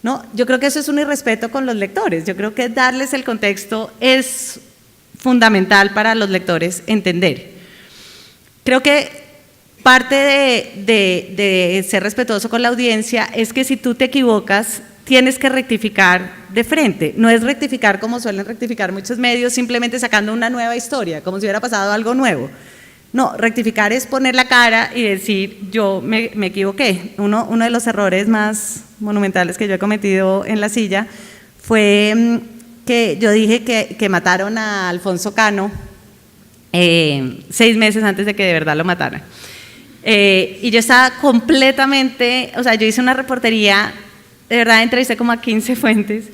A: ¿no? Yo creo que eso es un irrespeto con los lectores. Yo creo que darles el contexto es fundamental para los lectores entender. Creo que parte de ser respetuoso con la audiencia es que si tú te equivocas, tienes que rectificar de frente. No es rectificar como suelen rectificar muchos medios, simplemente sacando una nueva historia, como si hubiera pasado algo nuevo. No, rectificar es poner la cara y decir, yo me equivoqué. Uno de los errores más monumentales que yo he cometido en La Silla fue que yo dije que mataron a Alfonso Cano 6 meses antes de que de verdad lo mataran. Y yo estaba completamente, o sea, yo hice una reportería, de verdad entrevisté como a 15 fuentes,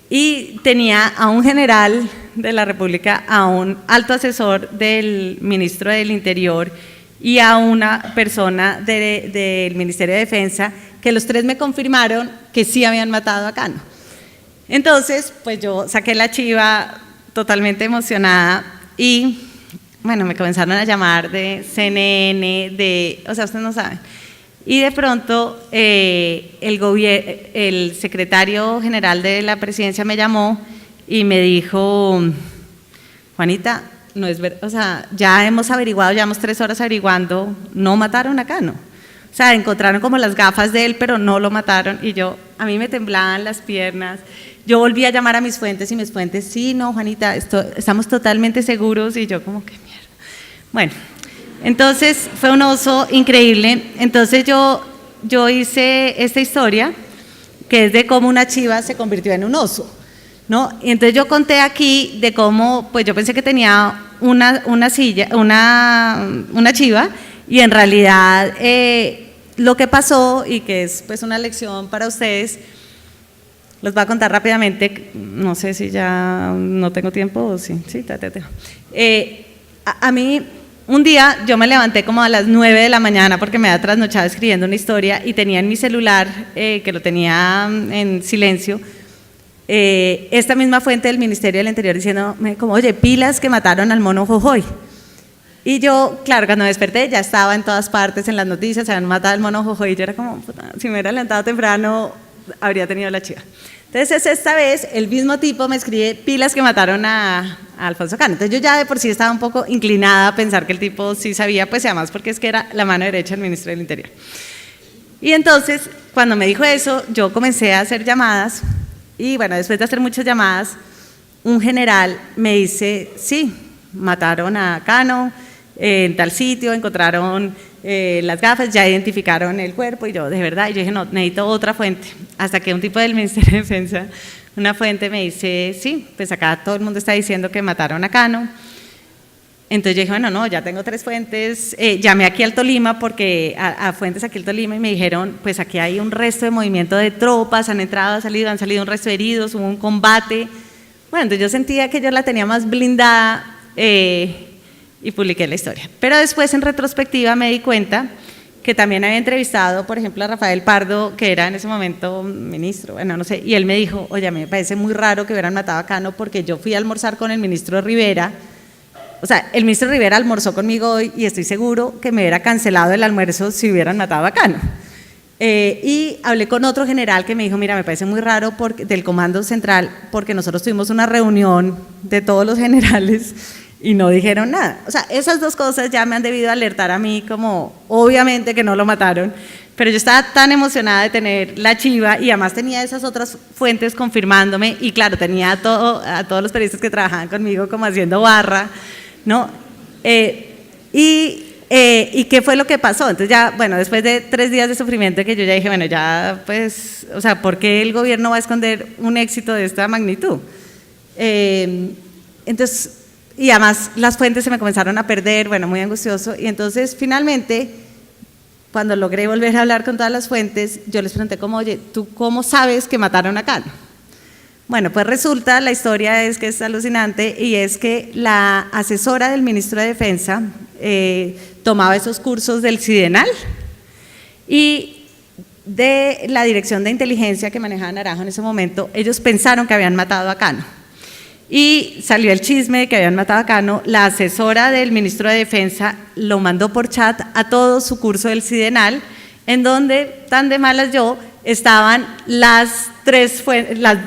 A: y tenía a un general de la República, a un alto asesor del ministro del Interior y a una persona del Ministerio de Defensa, que los 3 me confirmaron que sí habían matado a Cano. Entonces, pues yo saqué la chiva totalmente emocionada y, bueno, me comenzaron a llamar de CNN, o sea, ustedes no saben. Y de pronto el secretario general de la presidencia me llamó y me dijo, Juanita, no es verdad, o sea, ya hemos averiguado, llevamos 3 horas averiguando, no mataron a Cano. O sea, encontraron como las gafas de él, pero no lo mataron. Y a mí me temblaban las piernas. Yo volví a llamar a mis fuentes y mis fuentes, sí, no, Juanita, estamos totalmente seguros. Y yo como, qué mierda. Bueno, entonces fue un oso increíble. Entonces yo hice esta historia, que es de cómo una chiva se convirtió en un oso, ¿no? Y entonces yo conté aquí de cómo, pues yo pensé que tenía una chiva, y en realidad lo que pasó, y que es pues una lección para ustedes, los voy a contar rápidamente, no sé si ya no tengo tiempo o sí, a mí un día yo me levanté como a las 9 de la mañana porque me había trasnochado escribiendo una historia y tenía en mi celular, que lo tenía en silencio, esta misma fuente del Ministerio del Interior diciéndome como, oye, pilas que mataron al mono Jojoy. Y yo, claro, cuando me desperté ya estaba en todas partes, en las noticias, se habían matado al mono Jojoy, y yo era como, puta, si me hubiera levantado temprano, habría tenido la chiva. Entonces esta vez el mismo tipo me escribe pilas que mataron a a Alfonso Cano. Entonces yo ya de por sí estaba un poco inclinada a pensar que el tipo sí sabía, pues y además porque es que era la mano derecha del ministro del Interior. Y entonces, cuando me dijo eso, yo comencé a hacer llamadas y bueno, después de hacer muchas llamadas, un general me dice, sí, mataron a Cano, en tal sitio, encontraron las gafas, ya identificaron el cuerpo, y yo, de verdad, y yo dije, no, necesito otra fuente, hasta que un tipo del Ministerio de Defensa, una fuente me dice, sí, pues acá todo el mundo está diciendo que mataron a Cano. Entonces yo dije, bueno, no, ya tengo 3 fuentes, llamé aquí al Tolima, porque a fuentes aquí al Tolima, y me dijeron, pues aquí hay un resto de movimiento de tropas, han entrado, han salido un resto de heridos, hubo un combate. Bueno, entonces yo sentía que yo la tenía más blindada, y publiqué la historia. Pero después, en retrospectiva, me di cuenta que también había entrevistado, por ejemplo, a Rafael Pardo, que era en ese momento ministro, bueno, no sé, y él me dijo, oye, a mí me parece muy raro que hubieran matado a Cano, porque yo fui a almorzar con el ministro Rivera, o sea, el ministro Rivera almorzó conmigo hoy y estoy seguro que me hubiera cancelado el almuerzo si hubieran matado a Cano. Y hablé con otro general que me dijo, mira, me parece muy raro del Comando Central, porque nosotros tuvimos una reunión de todos los generales y no dijeron nada. O sea, esas 2 cosas ya me han debido alertar a mí, como obviamente que no lo mataron, pero yo estaba tan emocionada de tener la chiva y además tenía esas otras fuentes confirmándome, y claro, tenía a todos los periodistas que trabajaban conmigo como haciendo barra, ¿no? ¿Y qué fue lo que pasó? Entonces ya, bueno, después de 3 días de sufrimiento, que yo ya dije, bueno, ya pues, o sea, ¿por qué el gobierno va a esconder un éxito de esta magnitud? Entonces, y además las fuentes se me comenzaron a perder, bueno, muy angustioso, y entonces finalmente, cuando logré volver a hablar con todas las fuentes, yo les pregunté como, oye, ¿tú cómo sabes que mataron a Cano? Bueno, pues resulta, la historia es que es alucinante, y es que la asesora del ministro de Defensa tomaba esos cursos del CIDENAL, y de la dirección de inteligencia que manejaba Naranjo en ese momento, ellos pensaron que habían matado a Cano. Y salió el chisme de que habían matado a Cano, la asesora del ministro de Defensa lo mandó por chat a todo su curso del CIDENAL, en donde, tan de malas yo, estaban las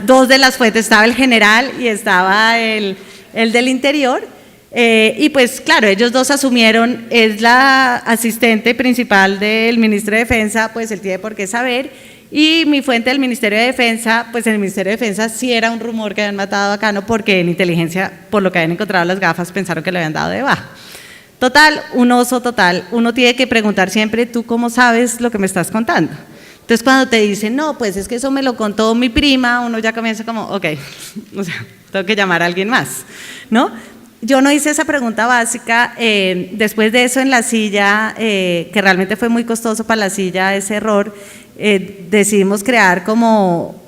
A: 2 de las fuentes, estaba el general y estaba el del Interior, y pues claro, ellos 2 asumieron, es la asistente principal del ministro de Defensa, pues él tiene por qué saber. Y mi fuente del Ministerio de Defensa, pues en el Ministerio de Defensa sí era un rumor que habían matado a Cano, porque en inteligencia, por lo que habían encontrado las gafas, pensaron que le habían dado de baja. Total, un oso total. Uno tiene que preguntar siempre, ¿tú cómo sabes lo que me estás contando? Entonces cuando te dicen, no, pues es que eso me lo contó mi prima, uno ya comienza como, ok, o sea, tengo que llamar a alguien más, ¿no? Yo no hice esa pregunta básica. Después de eso en la silla, que realmente fue muy costoso para la silla ese error, decidimos crear como,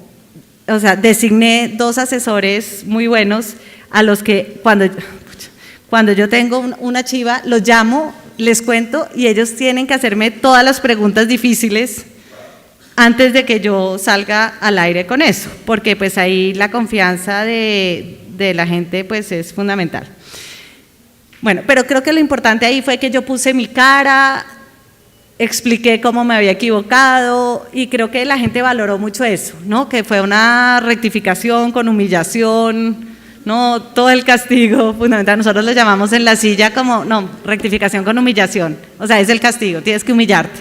A: o sea, designé 2 asesores muy buenos a los que cuando yo tengo una chiva, los llamo, les cuento, y ellos tienen que hacerme todas las preguntas difíciles antes de que yo salga al aire con eso, porque pues ahí la confianza de la gente pues es fundamental. Bueno, pero creo que lo importante ahí fue que yo puse mi cara, expliqué cómo me había equivocado, y creo que la gente valoró mucho eso, ¿no? Que fue una rectificación con humillación, ¿no? Todo el castigo fundamental, nosotros lo llamamos en la silla como, no, rectificación con humillación, o sea, es el castigo, tienes que humillarte.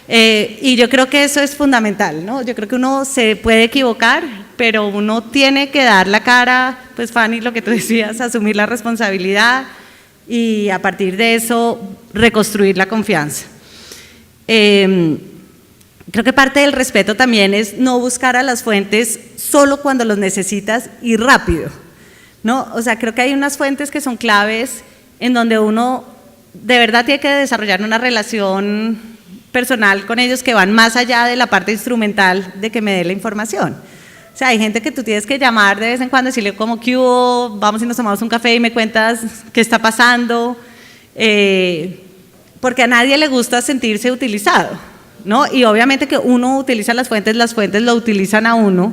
A: Y yo creo que eso es fundamental, ¿no? Yo creo que uno se puede equivocar, pero uno tiene que dar la cara, pues Fanny, lo que tú decías, asumir la responsabilidad y a partir de eso reconstruir la confianza. Creo que parte del respeto también es no buscar a las fuentes solo cuando los necesitas y rápido, ¿no? O sea, creo que hay unas fuentes que son claves en donde uno de verdad tiene que desarrollar una relación personal con ellos que van más allá de la parte instrumental de que me dé la información. O sea, hay gente que tú tienes que llamar de vez en cuando, decirle como, ¿qué hubo? Vamos y nos tomamos un café y me cuentas qué está pasando, porque a nadie le gusta sentirse utilizado, ¿no? Y obviamente que uno utiliza las fuentes lo utilizan a uno,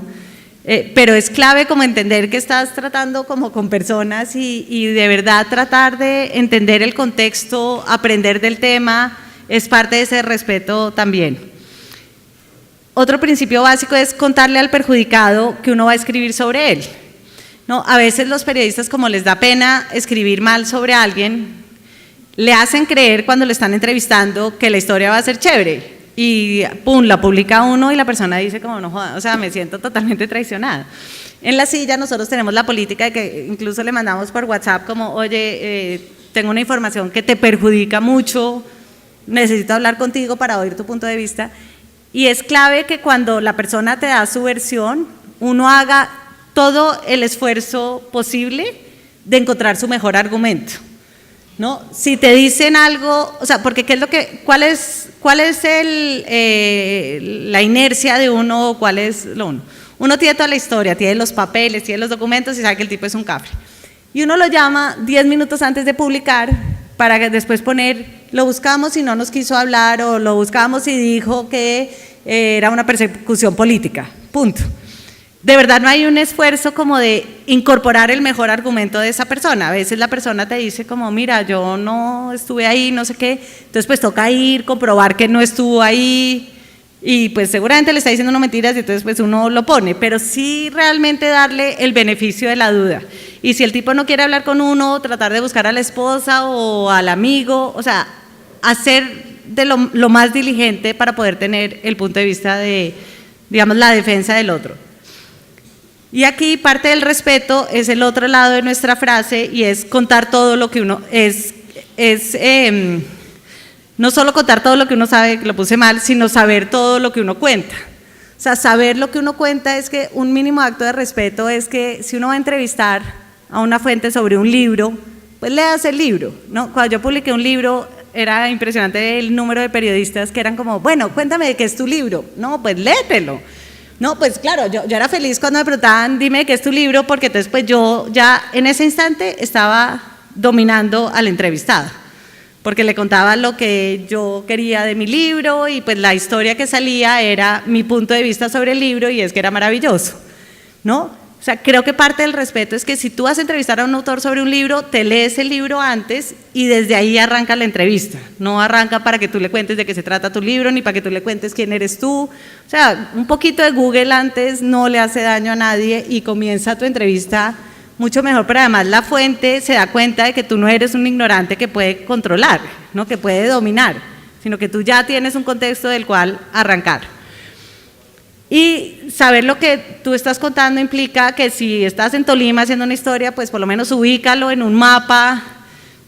A: pero es clave como entender que estás tratando como con personas y de verdad tratar de entender el contexto, aprender del tema, es parte de ese respeto también. Otro principio básico es contarle al perjudicado que uno va a escribir sobre él, No, a veces los periodistas, como les da pena escribir mal sobre alguien, le hacen creer cuando le están entrevistando que la historia va a ser chévere y pum, la publica uno y la persona dice como no joda, o sea, me siento totalmente traicionada. En La Silla nosotros tenemos la política de que incluso le mandamos por WhatsApp como, oye, tengo una información que te perjudica mucho, necesito hablar contigo para oír tu punto de vista. Y es clave que cuando la persona te da su versión, uno haga todo el esfuerzo posible de encontrar su mejor argumento, ¿no? Si te dicen algo, o sea, porque ¿cuál es la inercia de uno o cuál es lo uno? Uno tiene toda la historia, tiene los papeles, tiene los documentos y sabe que el tipo es un cafre. Y uno lo llama 10 minutos antes de publicar para después poner, lo buscamos y no nos quiso hablar, o lo buscamos y dijo que era una persecución política, punto. De verdad no hay un esfuerzo como de incorporar el mejor argumento de esa persona. A veces la persona te dice como, mira, yo no estuve ahí, no sé qué, entonces pues toca ir, comprobar que no estuvo ahí, y pues seguramente le está diciendo no mentiras y entonces pues uno lo pone, pero sí realmente darle el beneficio de la duda. Y si el tipo no quiere hablar con uno, tratar de buscar a la esposa o al amigo, o sea, hacer de lo más diligente para poder tener el punto de vista de, digamos, la defensa del otro. Y aquí parte del respeto es el otro lado de nuestra frase y es contar todo lo que uno no solo contar todo lo que uno sabe, que lo puse mal, sino saber todo lo que uno cuenta. O sea, saber lo que uno cuenta es que un mínimo acto de respeto es que si uno va a entrevistar a una fuente sobre un libro, pues leas el libro, ¿no? Cuando yo publiqué un libro, era impresionante el número de periodistas que eran como, bueno, cuéntame de qué es tu libro. No, pues léetelo. No, pues claro, yo era feliz cuando me preguntaban, dime de qué es tu libro, porque entonces pues yo ya en ese instante estaba dominando al entrevistado, porque le contaba lo que yo quería de mi libro y pues la historia que salía era mi punto de vista sobre el libro y es que era maravilloso, ¿no? O sea, creo que parte del respeto es que si tú vas a entrevistar a un autor sobre un libro, te lees el libro antes y desde ahí arranca la entrevista. No arranca para que tú le cuentes de qué se trata tu libro, ni para que tú le cuentes quién eres tú. O sea, un poquito de Google antes no le hace daño a nadie y comienza tu entrevista mucho mejor, pero además la fuente se da cuenta de que tú no eres un ignorante que puede controlar, ¿no? Que puede dominar, sino que tú ya tienes un contexto del cual arrancar. Y saber lo que tú estás contando implica que si estás en Tolima haciendo una historia, pues por lo menos ubícalo en un mapa,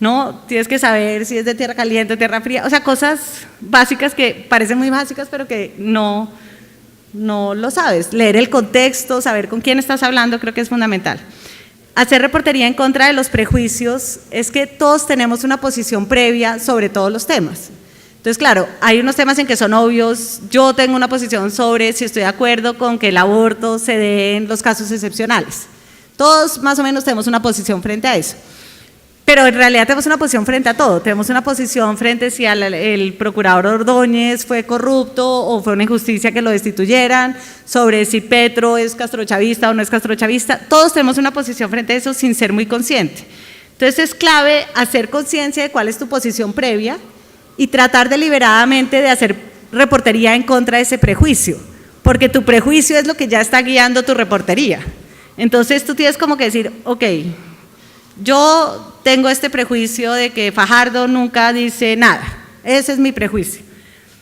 A: ¿no? Tienes que saber si es de tierra caliente o tierra fría, o sea, cosas básicas que parecen muy básicas, pero que no lo sabes. Leer el contexto, saber con quién estás hablando, creo que es fundamental. Hacer reportería en contra de los prejuicios es que todos tenemos una posición previa sobre todos los temas. Entonces, claro, hay unos temas en que son obvios. Yo tengo una posición sobre si estoy de acuerdo con que el aborto se dé en los casos excepcionales. Todos más o menos tenemos una posición frente a eso. Pero en realidad tenemos una posición frente a todo. Tenemos una posición frente a si el procurador Ordóñez fue corrupto o fue una injusticia que lo destituyeran, sobre si Petro es castrochavista o no es castrochavista. Todos tenemos una posición frente a eso sin ser muy consciente. Entonces es clave hacer conciencia de cuál es tu posición previa y tratar deliberadamente de hacer reportería en contra de ese prejuicio, porque tu prejuicio es lo que ya está guiando tu reportería. Entonces tú tienes como que decir, ok, yo tengo este prejuicio de que Fajardo nunca dice nada, ese es mi prejuicio.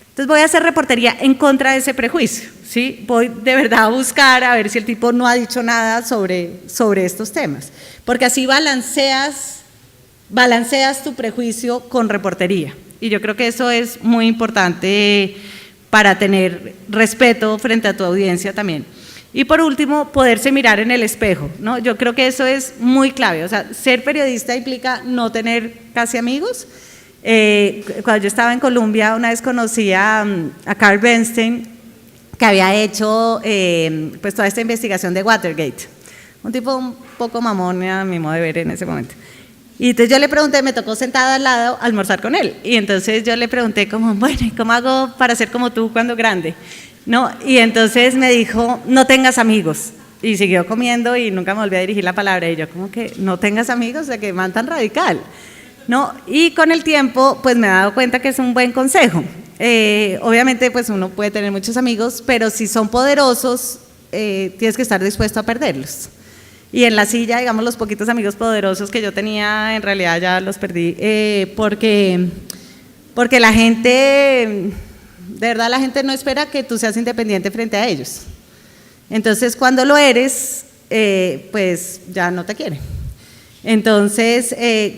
A: Entonces voy a hacer reportería en contra de ese prejuicio, ¿sí? Voy de verdad a buscar a ver si el tipo no ha dicho nada sobre estos temas, porque así balanceas tu prejuicio con reportería. Y yo creo que eso es muy importante para tener respeto frente a tu audiencia también. Y por último, poderse mirar en el espejo, ¿no? Yo creo que eso es muy clave. O sea, ser periodista implica no tener casi amigos. Cuando yo estaba en Colombia, una vez conocí a Carl Bernstein, que había hecho pues toda esta investigación de Watergate. Un tipo un poco mamón a mi modo de ver en ese momento. Y entonces yo le pregunté, me tocó sentada al lado a almorzar con él. Y entonces yo le pregunté como, bueno, ¿cómo hago para ser como tú cuando grande? ¿No? Y entonces me dijo, no tengas amigos. Y siguió comiendo y nunca me volvió a dirigir la palabra. Y yo como que, no tengas amigos, de que man tan radical, ¿no? Y con el tiempo, pues me he dado cuenta que es un buen consejo. Obviamente, pues uno puede tener muchos amigos, pero si son poderosos, tienes que estar dispuesto a perderlos. Y en la silla, digamos, los poquitos amigos poderosos que yo tenía, en realidad ya los perdí, porque la gente, de verdad la gente no espera que tú seas independiente frente a ellos. Entonces, cuando lo eres, pues ya no te quieren. Entonces,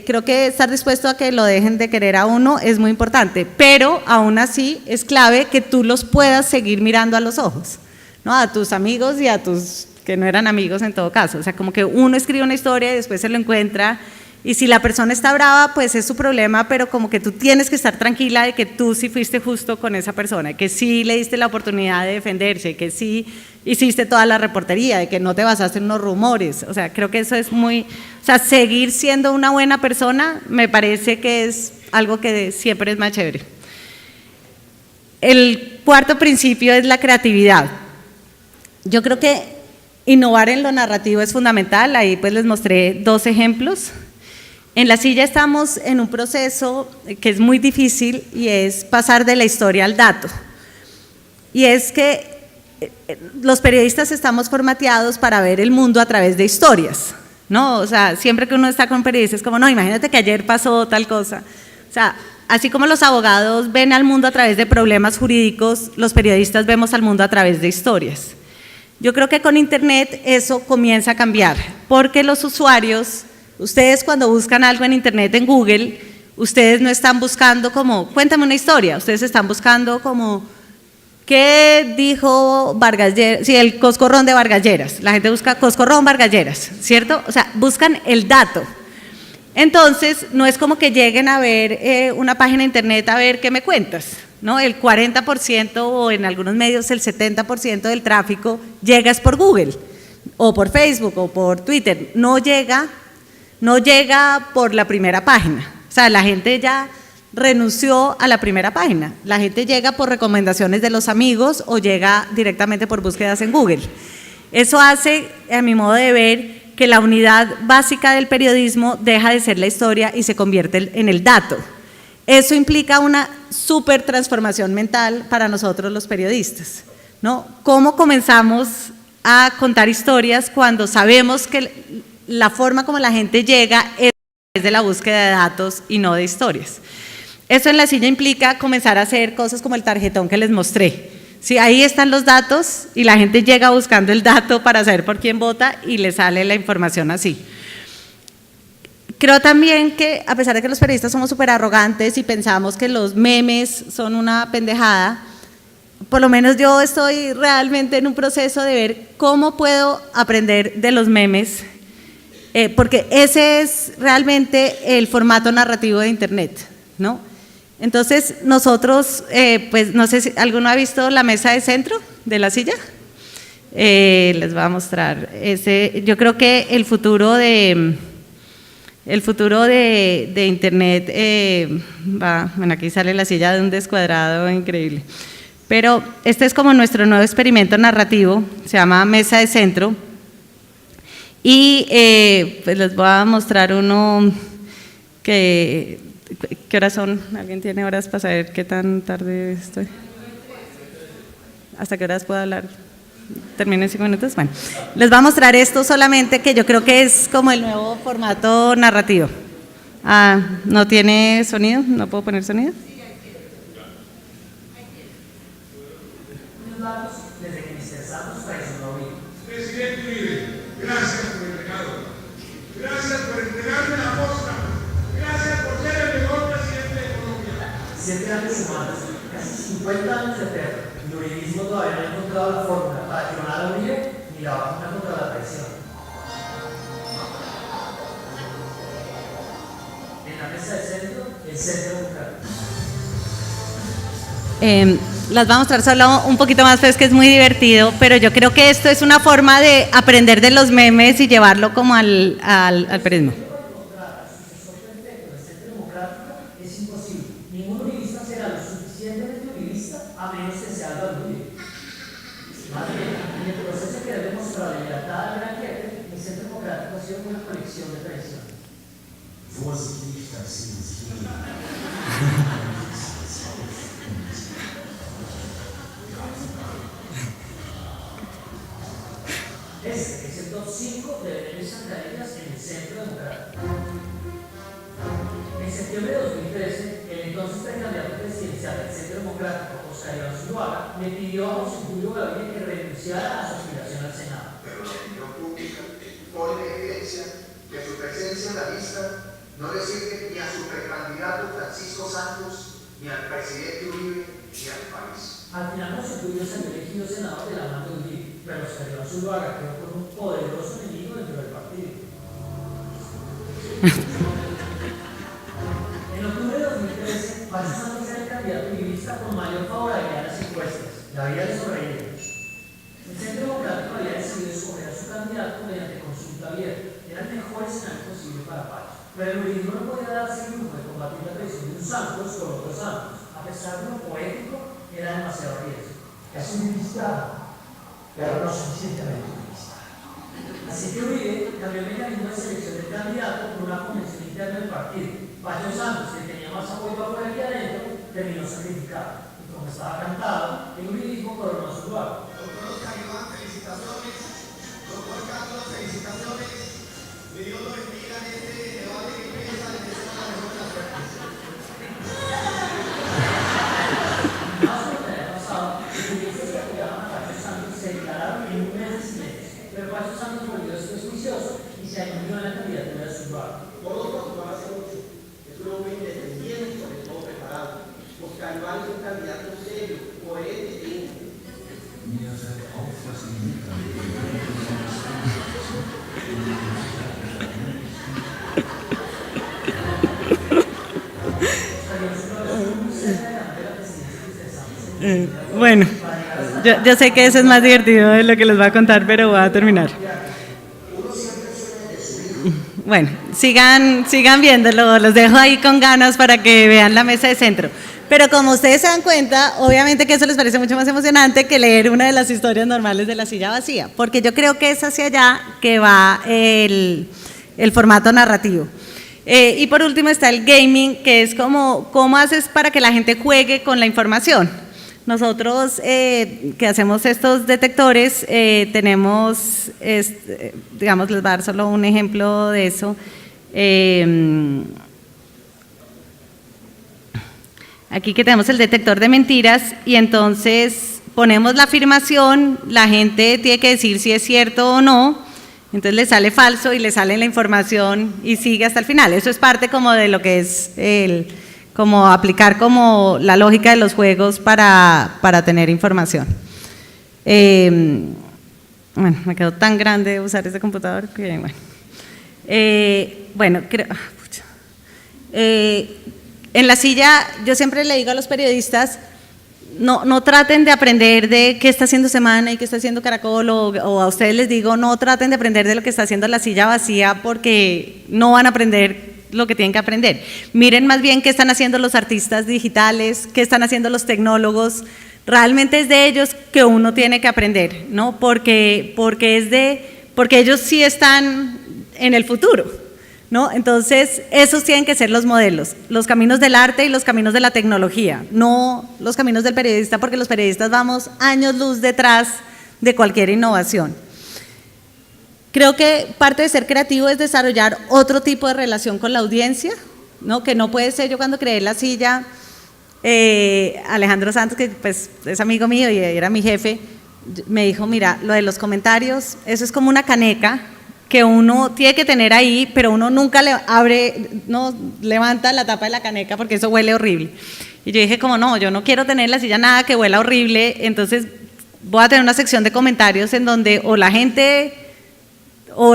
A: creo que estar dispuesto a que lo dejen de querer a uno es muy importante, pero aún así es clave que tú los puedas seguir mirando a los ojos, ¿no? A tus amigos y a tus que no eran amigos en todo caso. O sea, como que uno escribe una historia y después se lo encuentra, y si la persona está brava, pues es su problema, pero como que tú tienes que estar tranquila de que tú sí fuiste justo con esa persona, que sí le diste la oportunidad de defenderse, que sí hiciste toda la reportería, de que no te basaste en unos rumores. O sea, creo que eso es muy… O sea, seguir siendo una buena persona me parece que es algo que siempre es más chévere. El cuarto principio es la creatividad. Yo creo que innovar en lo narrativo es fundamental. Ahí pues les mostré 2 ejemplos. En la silla estamos en un proceso que es muy difícil y es pasar de la historia al dato. Y es que los periodistas estamos formateados para ver el mundo a través de historias, ¿no? O sea, siempre que uno está con periodistas es como, no, imagínate que ayer pasó tal cosa. O sea, así como los abogados ven al mundo a través de problemas jurídicos, los periodistas vemos al mundo a través de historias. Yo creo que con Internet eso comienza a cambiar, porque los usuarios… Ustedes cuando buscan algo en Internet, en Google, ustedes no están buscando como, cuéntame una historia, ustedes están buscando como, ¿qué dijo Vargas Lleras? Sí, el coscorrón de Vargas Lleras. La gente busca coscorrón Vargas Lleras, ¿cierto? O sea, buscan el dato. Entonces, no es como que lleguen a ver una página de Internet a ver qué me cuentas, ¿no? El 40% o en algunos medios el 70% del tráfico llega es por Google, o por Facebook, o por Twitter. No llega por la primera página. O sea, la gente ya renunció a la primera página. La gente llega por recomendaciones de los amigos o llega directamente por búsquedas en Google. Eso hace, a mi modo de ver, que la unidad básica del periodismo deja de ser la historia y se convierte en el dato. Eso implica una súper transformación mental para nosotros los periodistas, ¿no? ¿Cómo comenzamos a contar historias cuando sabemos que la forma como la gente llega es de la búsqueda de datos y no de historias? Eso en la silla implica comenzar a hacer cosas como el tarjetón que les mostré. Sí, ahí están los datos y la gente llega buscando el dato para saber por quién vota y le sale la información así. Creo también que a pesar de que los periodistas somos súper arrogantes y pensamos que los memes son una pendejada, por lo menos yo estoy realmente en un proceso de ver cómo puedo aprender de los memes, porque ese es realmente el formato narrativo de Internet, ¿no? Entonces nosotros, pues no sé si alguno ha visto la mesa de centro de la silla, les voy a mostrar. Yo creo que el futuro de Internet bueno, aquí sale la silla de un descuadrado increíble, pero este es como nuestro nuevo experimento narrativo, se llama mesa de centro. Y pues les voy a mostrar uno que… ¿Qué horas son? ¿Alguien tiene horas para saber qué tan tarde estoy? ¿Hasta qué horas puedo hablar? ¿Termino en 5 minutos? Bueno, les voy a mostrar esto solamente, que yo creo que es como el nuevo formato narrativo. ¿No tiene sonido? ¿No puedo poner sonido?
B: Presidente Uribe, gracias por el regalo, gracias por entregarme la posta, gracias por ser el mejor presidente de Colombia.
C: 7 años humanos, casi 50 años de perro, el uribismo todavía no ha encontrado la fórmula para clonar a Uribe ni la vacuna contra la traición. En la mesa de centro, el centro democrático.
A: Las voy a mostrar solo un poquito más, pues que es muy divertido, pero yo creo que esto es una forma de aprender de los memes y llevarlo como al periodismo.
C: Es imposible. Ningún uribista será lo suficientemente uribista a menos que sea algo Uribe. Más bien, en el proceso que debe mostrar la libertad del gran jefe, el centro democrático ha sido una colección de traiciones. Este es el top 5 de beneficios Democrático, Oscar Iván Zuluaga, le pidió a José Tulio Gaviria que renunciara a su aspiración al Senado.
D: Pero la opinión pública pone en evidencia que su presencia en la lista no le sirve ni a su precandidato Francisco Santos, ni al presidente Uribe, ni al país.
C: Al final José Tulio salió elegido senador de la mano de Uribe, pero Oscar Iván Zuluaga quedó con un poderoso enemigo dentro del partido. En octubre de 2013, Pacho Santos era el candidato uribista con mayor favorabilidad en las encuestas. La vida le sonreía. El Centro Democrático había decidido escoger a su candidato mediante consulta abierta. Era el mejor escenario posible para Pacho. Pero el uribismo no podía darse el lujo de combatir la traición de un Santos con otro Santos. A pesar de lo poético, era demasiado riesgo. Es uribista, pero no suficientemente uribista. Así que Uribe cambió el mecanismo de selección del candidato por una convención interna del partido. Pacho Santos, que tenía más apoyo afuera que adentro, terminó sacrificado. Y como estaba cantado, el uribismo coronó a su lugar.
B: Doctor Oscar Iván, felicitaciones. Doctor Carlos, felicitaciones. Que Dios lo bendiga en este debate que empieza desde la mejor de las suertes.
C: Más de lo que había pasado, los uribistas que apoyaban a Pacho Santos se declararon en un mes de silencio. Pero Pacho Santos volvió después juicioso y se añadió en la candidatura de su lugar.
E: Todos los van a hacer mucho. Es un hombre independiente y sobre todo preparado. Oscar Iván es un candidato serio, coherente e íntegro.
A: Bueno, yo sé que eso es más divertido de lo que les voy a contar, pero voy a terminar. Bueno, sigan viéndolo, los dejo ahí con ganas para que vean la mesa de centro. Pero como ustedes se dan cuenta, obviamente que eso les parece mucho más emocionante que leer una de las historias normales de La Silla Vacía, porque yo creo que es hacia allá que va el formato narrativo. Y por último está el gaming, que es como, ¿cómo haces para que la gente juegue con la información? Nosotros que hacemos estos detectores tenemos, digamos, les voy a dar solo un ejemplo de eso. Aquí que tenemos el detector de mentiras y entonces ponemos la afirmación, la gente tiene que decir si es cierto o no, entonces le sale falso y le sale la información y sigue hasta el final. Eso es parte como de lo que es como aplicar como la lógica de los juegos para tener información. Bueno, me quedó tan grande usar este computador que bueno, creo, en La Silla yo siempre le digo a los periodistas, no traten de aprender de qué está haciendo Semana y qué está haciendo Caracol, o a ustedes les digo, no traten de aprender de lo que está haciendo La Silla Vacía porque no van a aprender lo que tienen que aprender. Miren más bien qué están haciendo los artistas digitales, qué están haciendo los tecnólogos. Realmente es de ellos que uno tiene que aprender, ¿no? Porque ellos sí están en el futuro, ¿no? Entonces, esos tienen que ser los modelos, los caminos del arte y los caminos de la tecnología, no los caminos del periodista, porque los periodistas vamos años luz detrás de cualquier innovación. Creo que parte de ser creativo es desarrollar otro tipo de relación con la audiencia, ¿no? Que no puede ser. Yo cuando creé La Silla, Alejandro Santos, que pues es amigo mío y era mi jefe, me dijo, mira, lo de los comentarios, eso es como una caneca que uno tiene que tener ahí, pero uno nunca le no levanta la tapa de la caneca porque eso huele horrible. Y yo dije como no, yo no quiero tener en La Silla nada que huela horrible, entonces voy a tener una sección de comentarios en donde o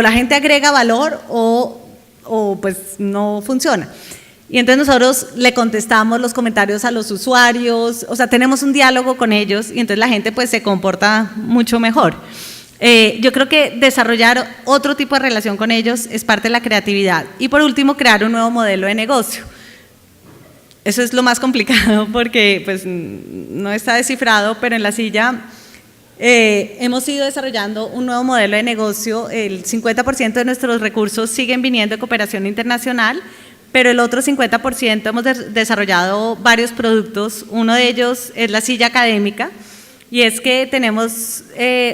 A: la gente agrega valor o pues no funciona. Y entonces nosotros le contestamos los comentarios a los usuarios, o sea, tenemos un diálogo con ellos y entonces la gente pues se comporta mucho mejor. Yo creo que desarrollar otro tipo de relación con ellos es parte de la creatividad. Y por último, crear un nuevo modelo de negocio. Eso es lo más complicado porque pues no está descifrado, pero en La Silla hemos ido desarrollando un nuevo modelo de negocio. El 50% de nuestros recursos siguen viniendo de cooperación internacional, pero el otro 50% hemos desarrollado varios productos. Uno de ellos es La Silla Académica, y es que tenemos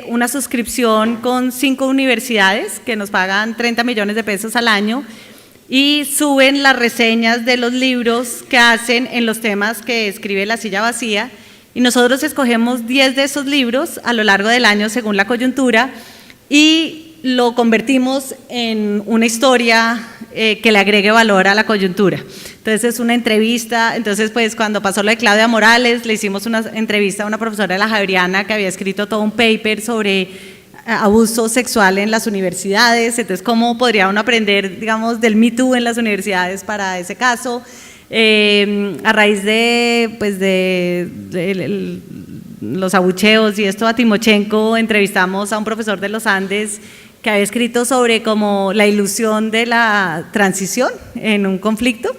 A: una suscripción con 5 universidades que nos pagan 30 millones de pesos al año y suben las reseñas de los libros que hacen en los temas que escribe La Silla Vacía. Y nosotros escogemos 10 de esos libros a lo largo del año según la coyuntura y lo convertimos en una historia que le agregue valor a la coyuntura. Entonces es una entrevista, entonces pues cuando pasó lo de Claudia Morales le hicimos una entrevista a una profesora de la Javeriana que había escrito todo un paper sobre abuso sexual en las universidades, entonces cómo podría uno aprender, digamos, del Me Too en las universidades para ese caso. A raíz de, pues los abucheos y esto a Timochenko, entrevistamos a un profesor de los Andes que había escrito sobre como la ilusión de la transición en un conflicto.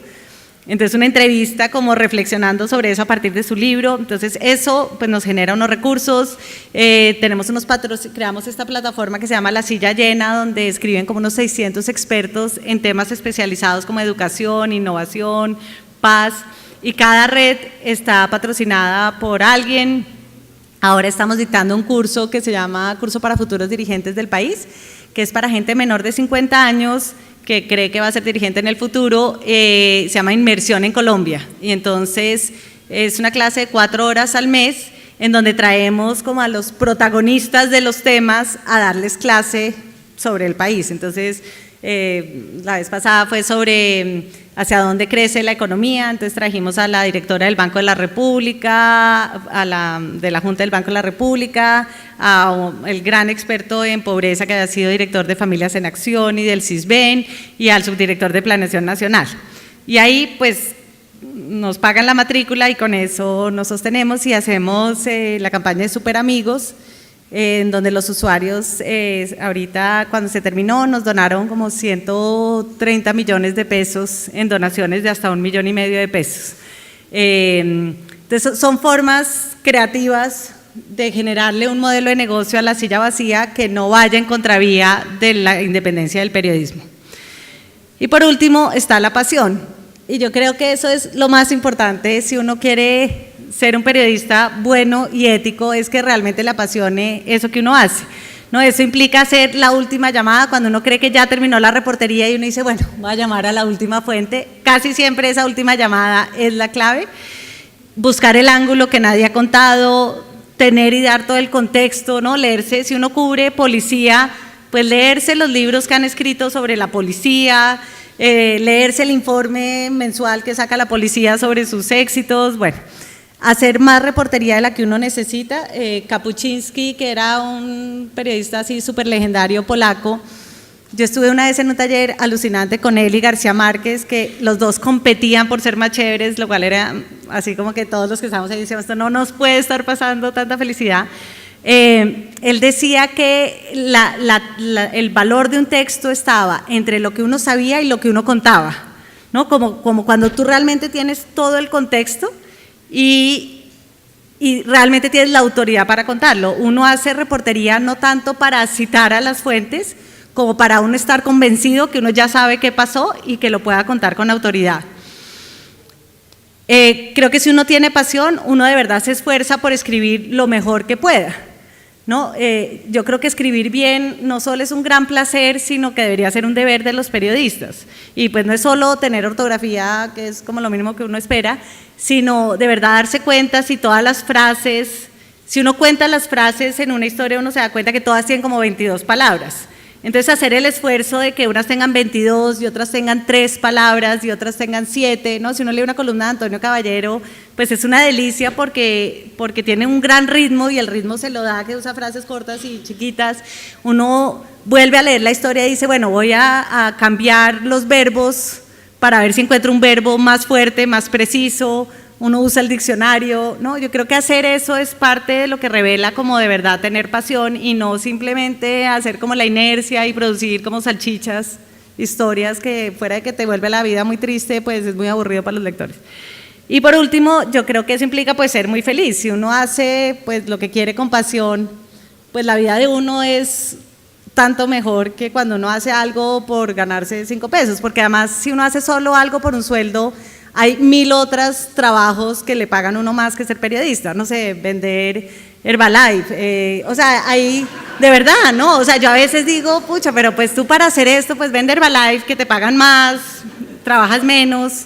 A: Entonces una entrevista como reflexionando sobre eso a partir de su libro. Entonces eso pues nos genera unos recursos, creamos esta plataforma que se llama La Silla Llena, donde escriben como unos 600 expertos en temas especializados como educación, innovación, paz, y cada red está patrocinada por alguien. Ahora estamos dictando un curso que se llama Curso para Futuros Dirigentes del País, que es para gente menor de 50 años que cree que va a ser dirigente en el futuro, se llama Inmersión en Colombia. Y entonces es una clase de 4 horas al mes en donde traemos como a los protagonistas de los temas a darles clase sobre el país. Entonces, la vez pasada fue sobre hacia dónde crece la economía, entonces trajimos a la directora del Banco de la República, de la Junta del Banco de la República, el gran experto en pobreza que había sido director de Familias en Acción y del CISBEN, y al subdirector de Planeación Nacional. Y ahí pues nos pagan la matrícula y con eso nos sostenemos y hacemos la campaña de Super Amigos, en donde los usuarios ahorita cuando se terminó nos donaron como 130 millones de pesos en donaciones de hasta 1,5 millones de pesos. Entonces son formas creativas de generarle un modelo de negocio a la silla vacía que no vaya en contravía de la independencia del periodismo. Y por último está la pasión, y yo creo que eso es lo más importante si uno quiere ser un periodista bueno y ético, es que realmente le apasione eso que uno hace, ¿no? Eso implica hacer la última llamada cuando uno cree que ya terminó la reportería y uno dice, bueno, voy a llamar a la última fuente. Casi siempre esa última llamada es la clave. Buscar el ángulo que nadie ha contado, tener y dar todo el contexto, ¿no? Leerse, si uno cubre policía, pues leerse los libros que han escrito sobre la policía, leerse el informe mensual que saca la policía sobre sus éxitos, bueno, hacer más reportería de la que uno necesita. Kapuczynski, que era un periodista así súper legendario polaco, yo estuve una vez en un taller alucinante con él y García Márquez, que los dos competían por ser más chéveres, lo cual era así como que todos los que estábamos ahí decíamos, esto no nos puede estar pasando tanta felicidad. Él decía que el valor de un texto estaba entre lo que uno sabía y lo que uno contaba, ¿no? Como cuando tú realmente tienes todo el contexto y realmente tienes la autoridad para contarlo. Uno hace reportería no tanto para citar a las fuentes, como para uno estar convencido que uno ya sabe qué pasó y que lo pueda contar con autoridad. Creo que si uno tiene pasión, uno de verdad se esfuerza por escribir lo mejor que pueda, ¿no? Yo creo que escribir bien no solo es un gran placer, sino que debería ser un deber de los periodistas. Y pues no es solo tener ortografía, que es como lo mínimo que uno espera, sino de verdad darse cuenta si todas las frases, si uno cuenta las frases en una historia, uno se da cuenta que todas tienen como 22 palabras. Entonces hacer el esfuerzo de que unas tengan 22 y otras tengan 3 palabras y otras tengan 7, ¿no? Si uno lee una columna de Antonio Caballero, pues es una delicia porque tiene un gran ritmo y el ritmo se lo da, que usa frases cortas y chiquitas. Uno vuelve a leer la historia y dice, bueno, voy a cambiar los verbos para ver si encuentro un verbo más fuerte, más preciso. Uno usa el diccionario, ¿no? Yo creo que hacer eso es parte de lo que revela como de verdad tener pasión y no simplemente hacer como la inercia y producir como salchichas, historias que fuera de que te vuelve la vida muy triste, pues es muy aburrido para los lectores. Y por último, yo creo que eso implica pues ser muy feliz. Si uno hace pues lo que quiere con pasión, pues la vida de uno es tanto mejor que cuando uno hace algo por ganarse 5 pesos, porque además si uno hace solo algo por un sueldo, hay 1000 otros trabajos que le pagan uno más que ser periodista, no sé, vender Herbalife, o sea, hay, de verdad, ¿no? O sea, yo a veces digo, pucha, pero pues tú para hacer esto, pues vende Herbalife, que te pagan más, trabajas menos,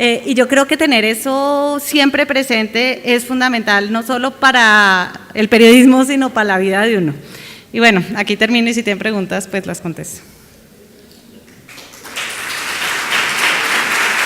A: Y yo creo que tener eso siempre presente es fundamental, no solo para el periodismo, sino para la vida de uno. Y bueno, aquí termino y si tienen preguntas, pues las contesto.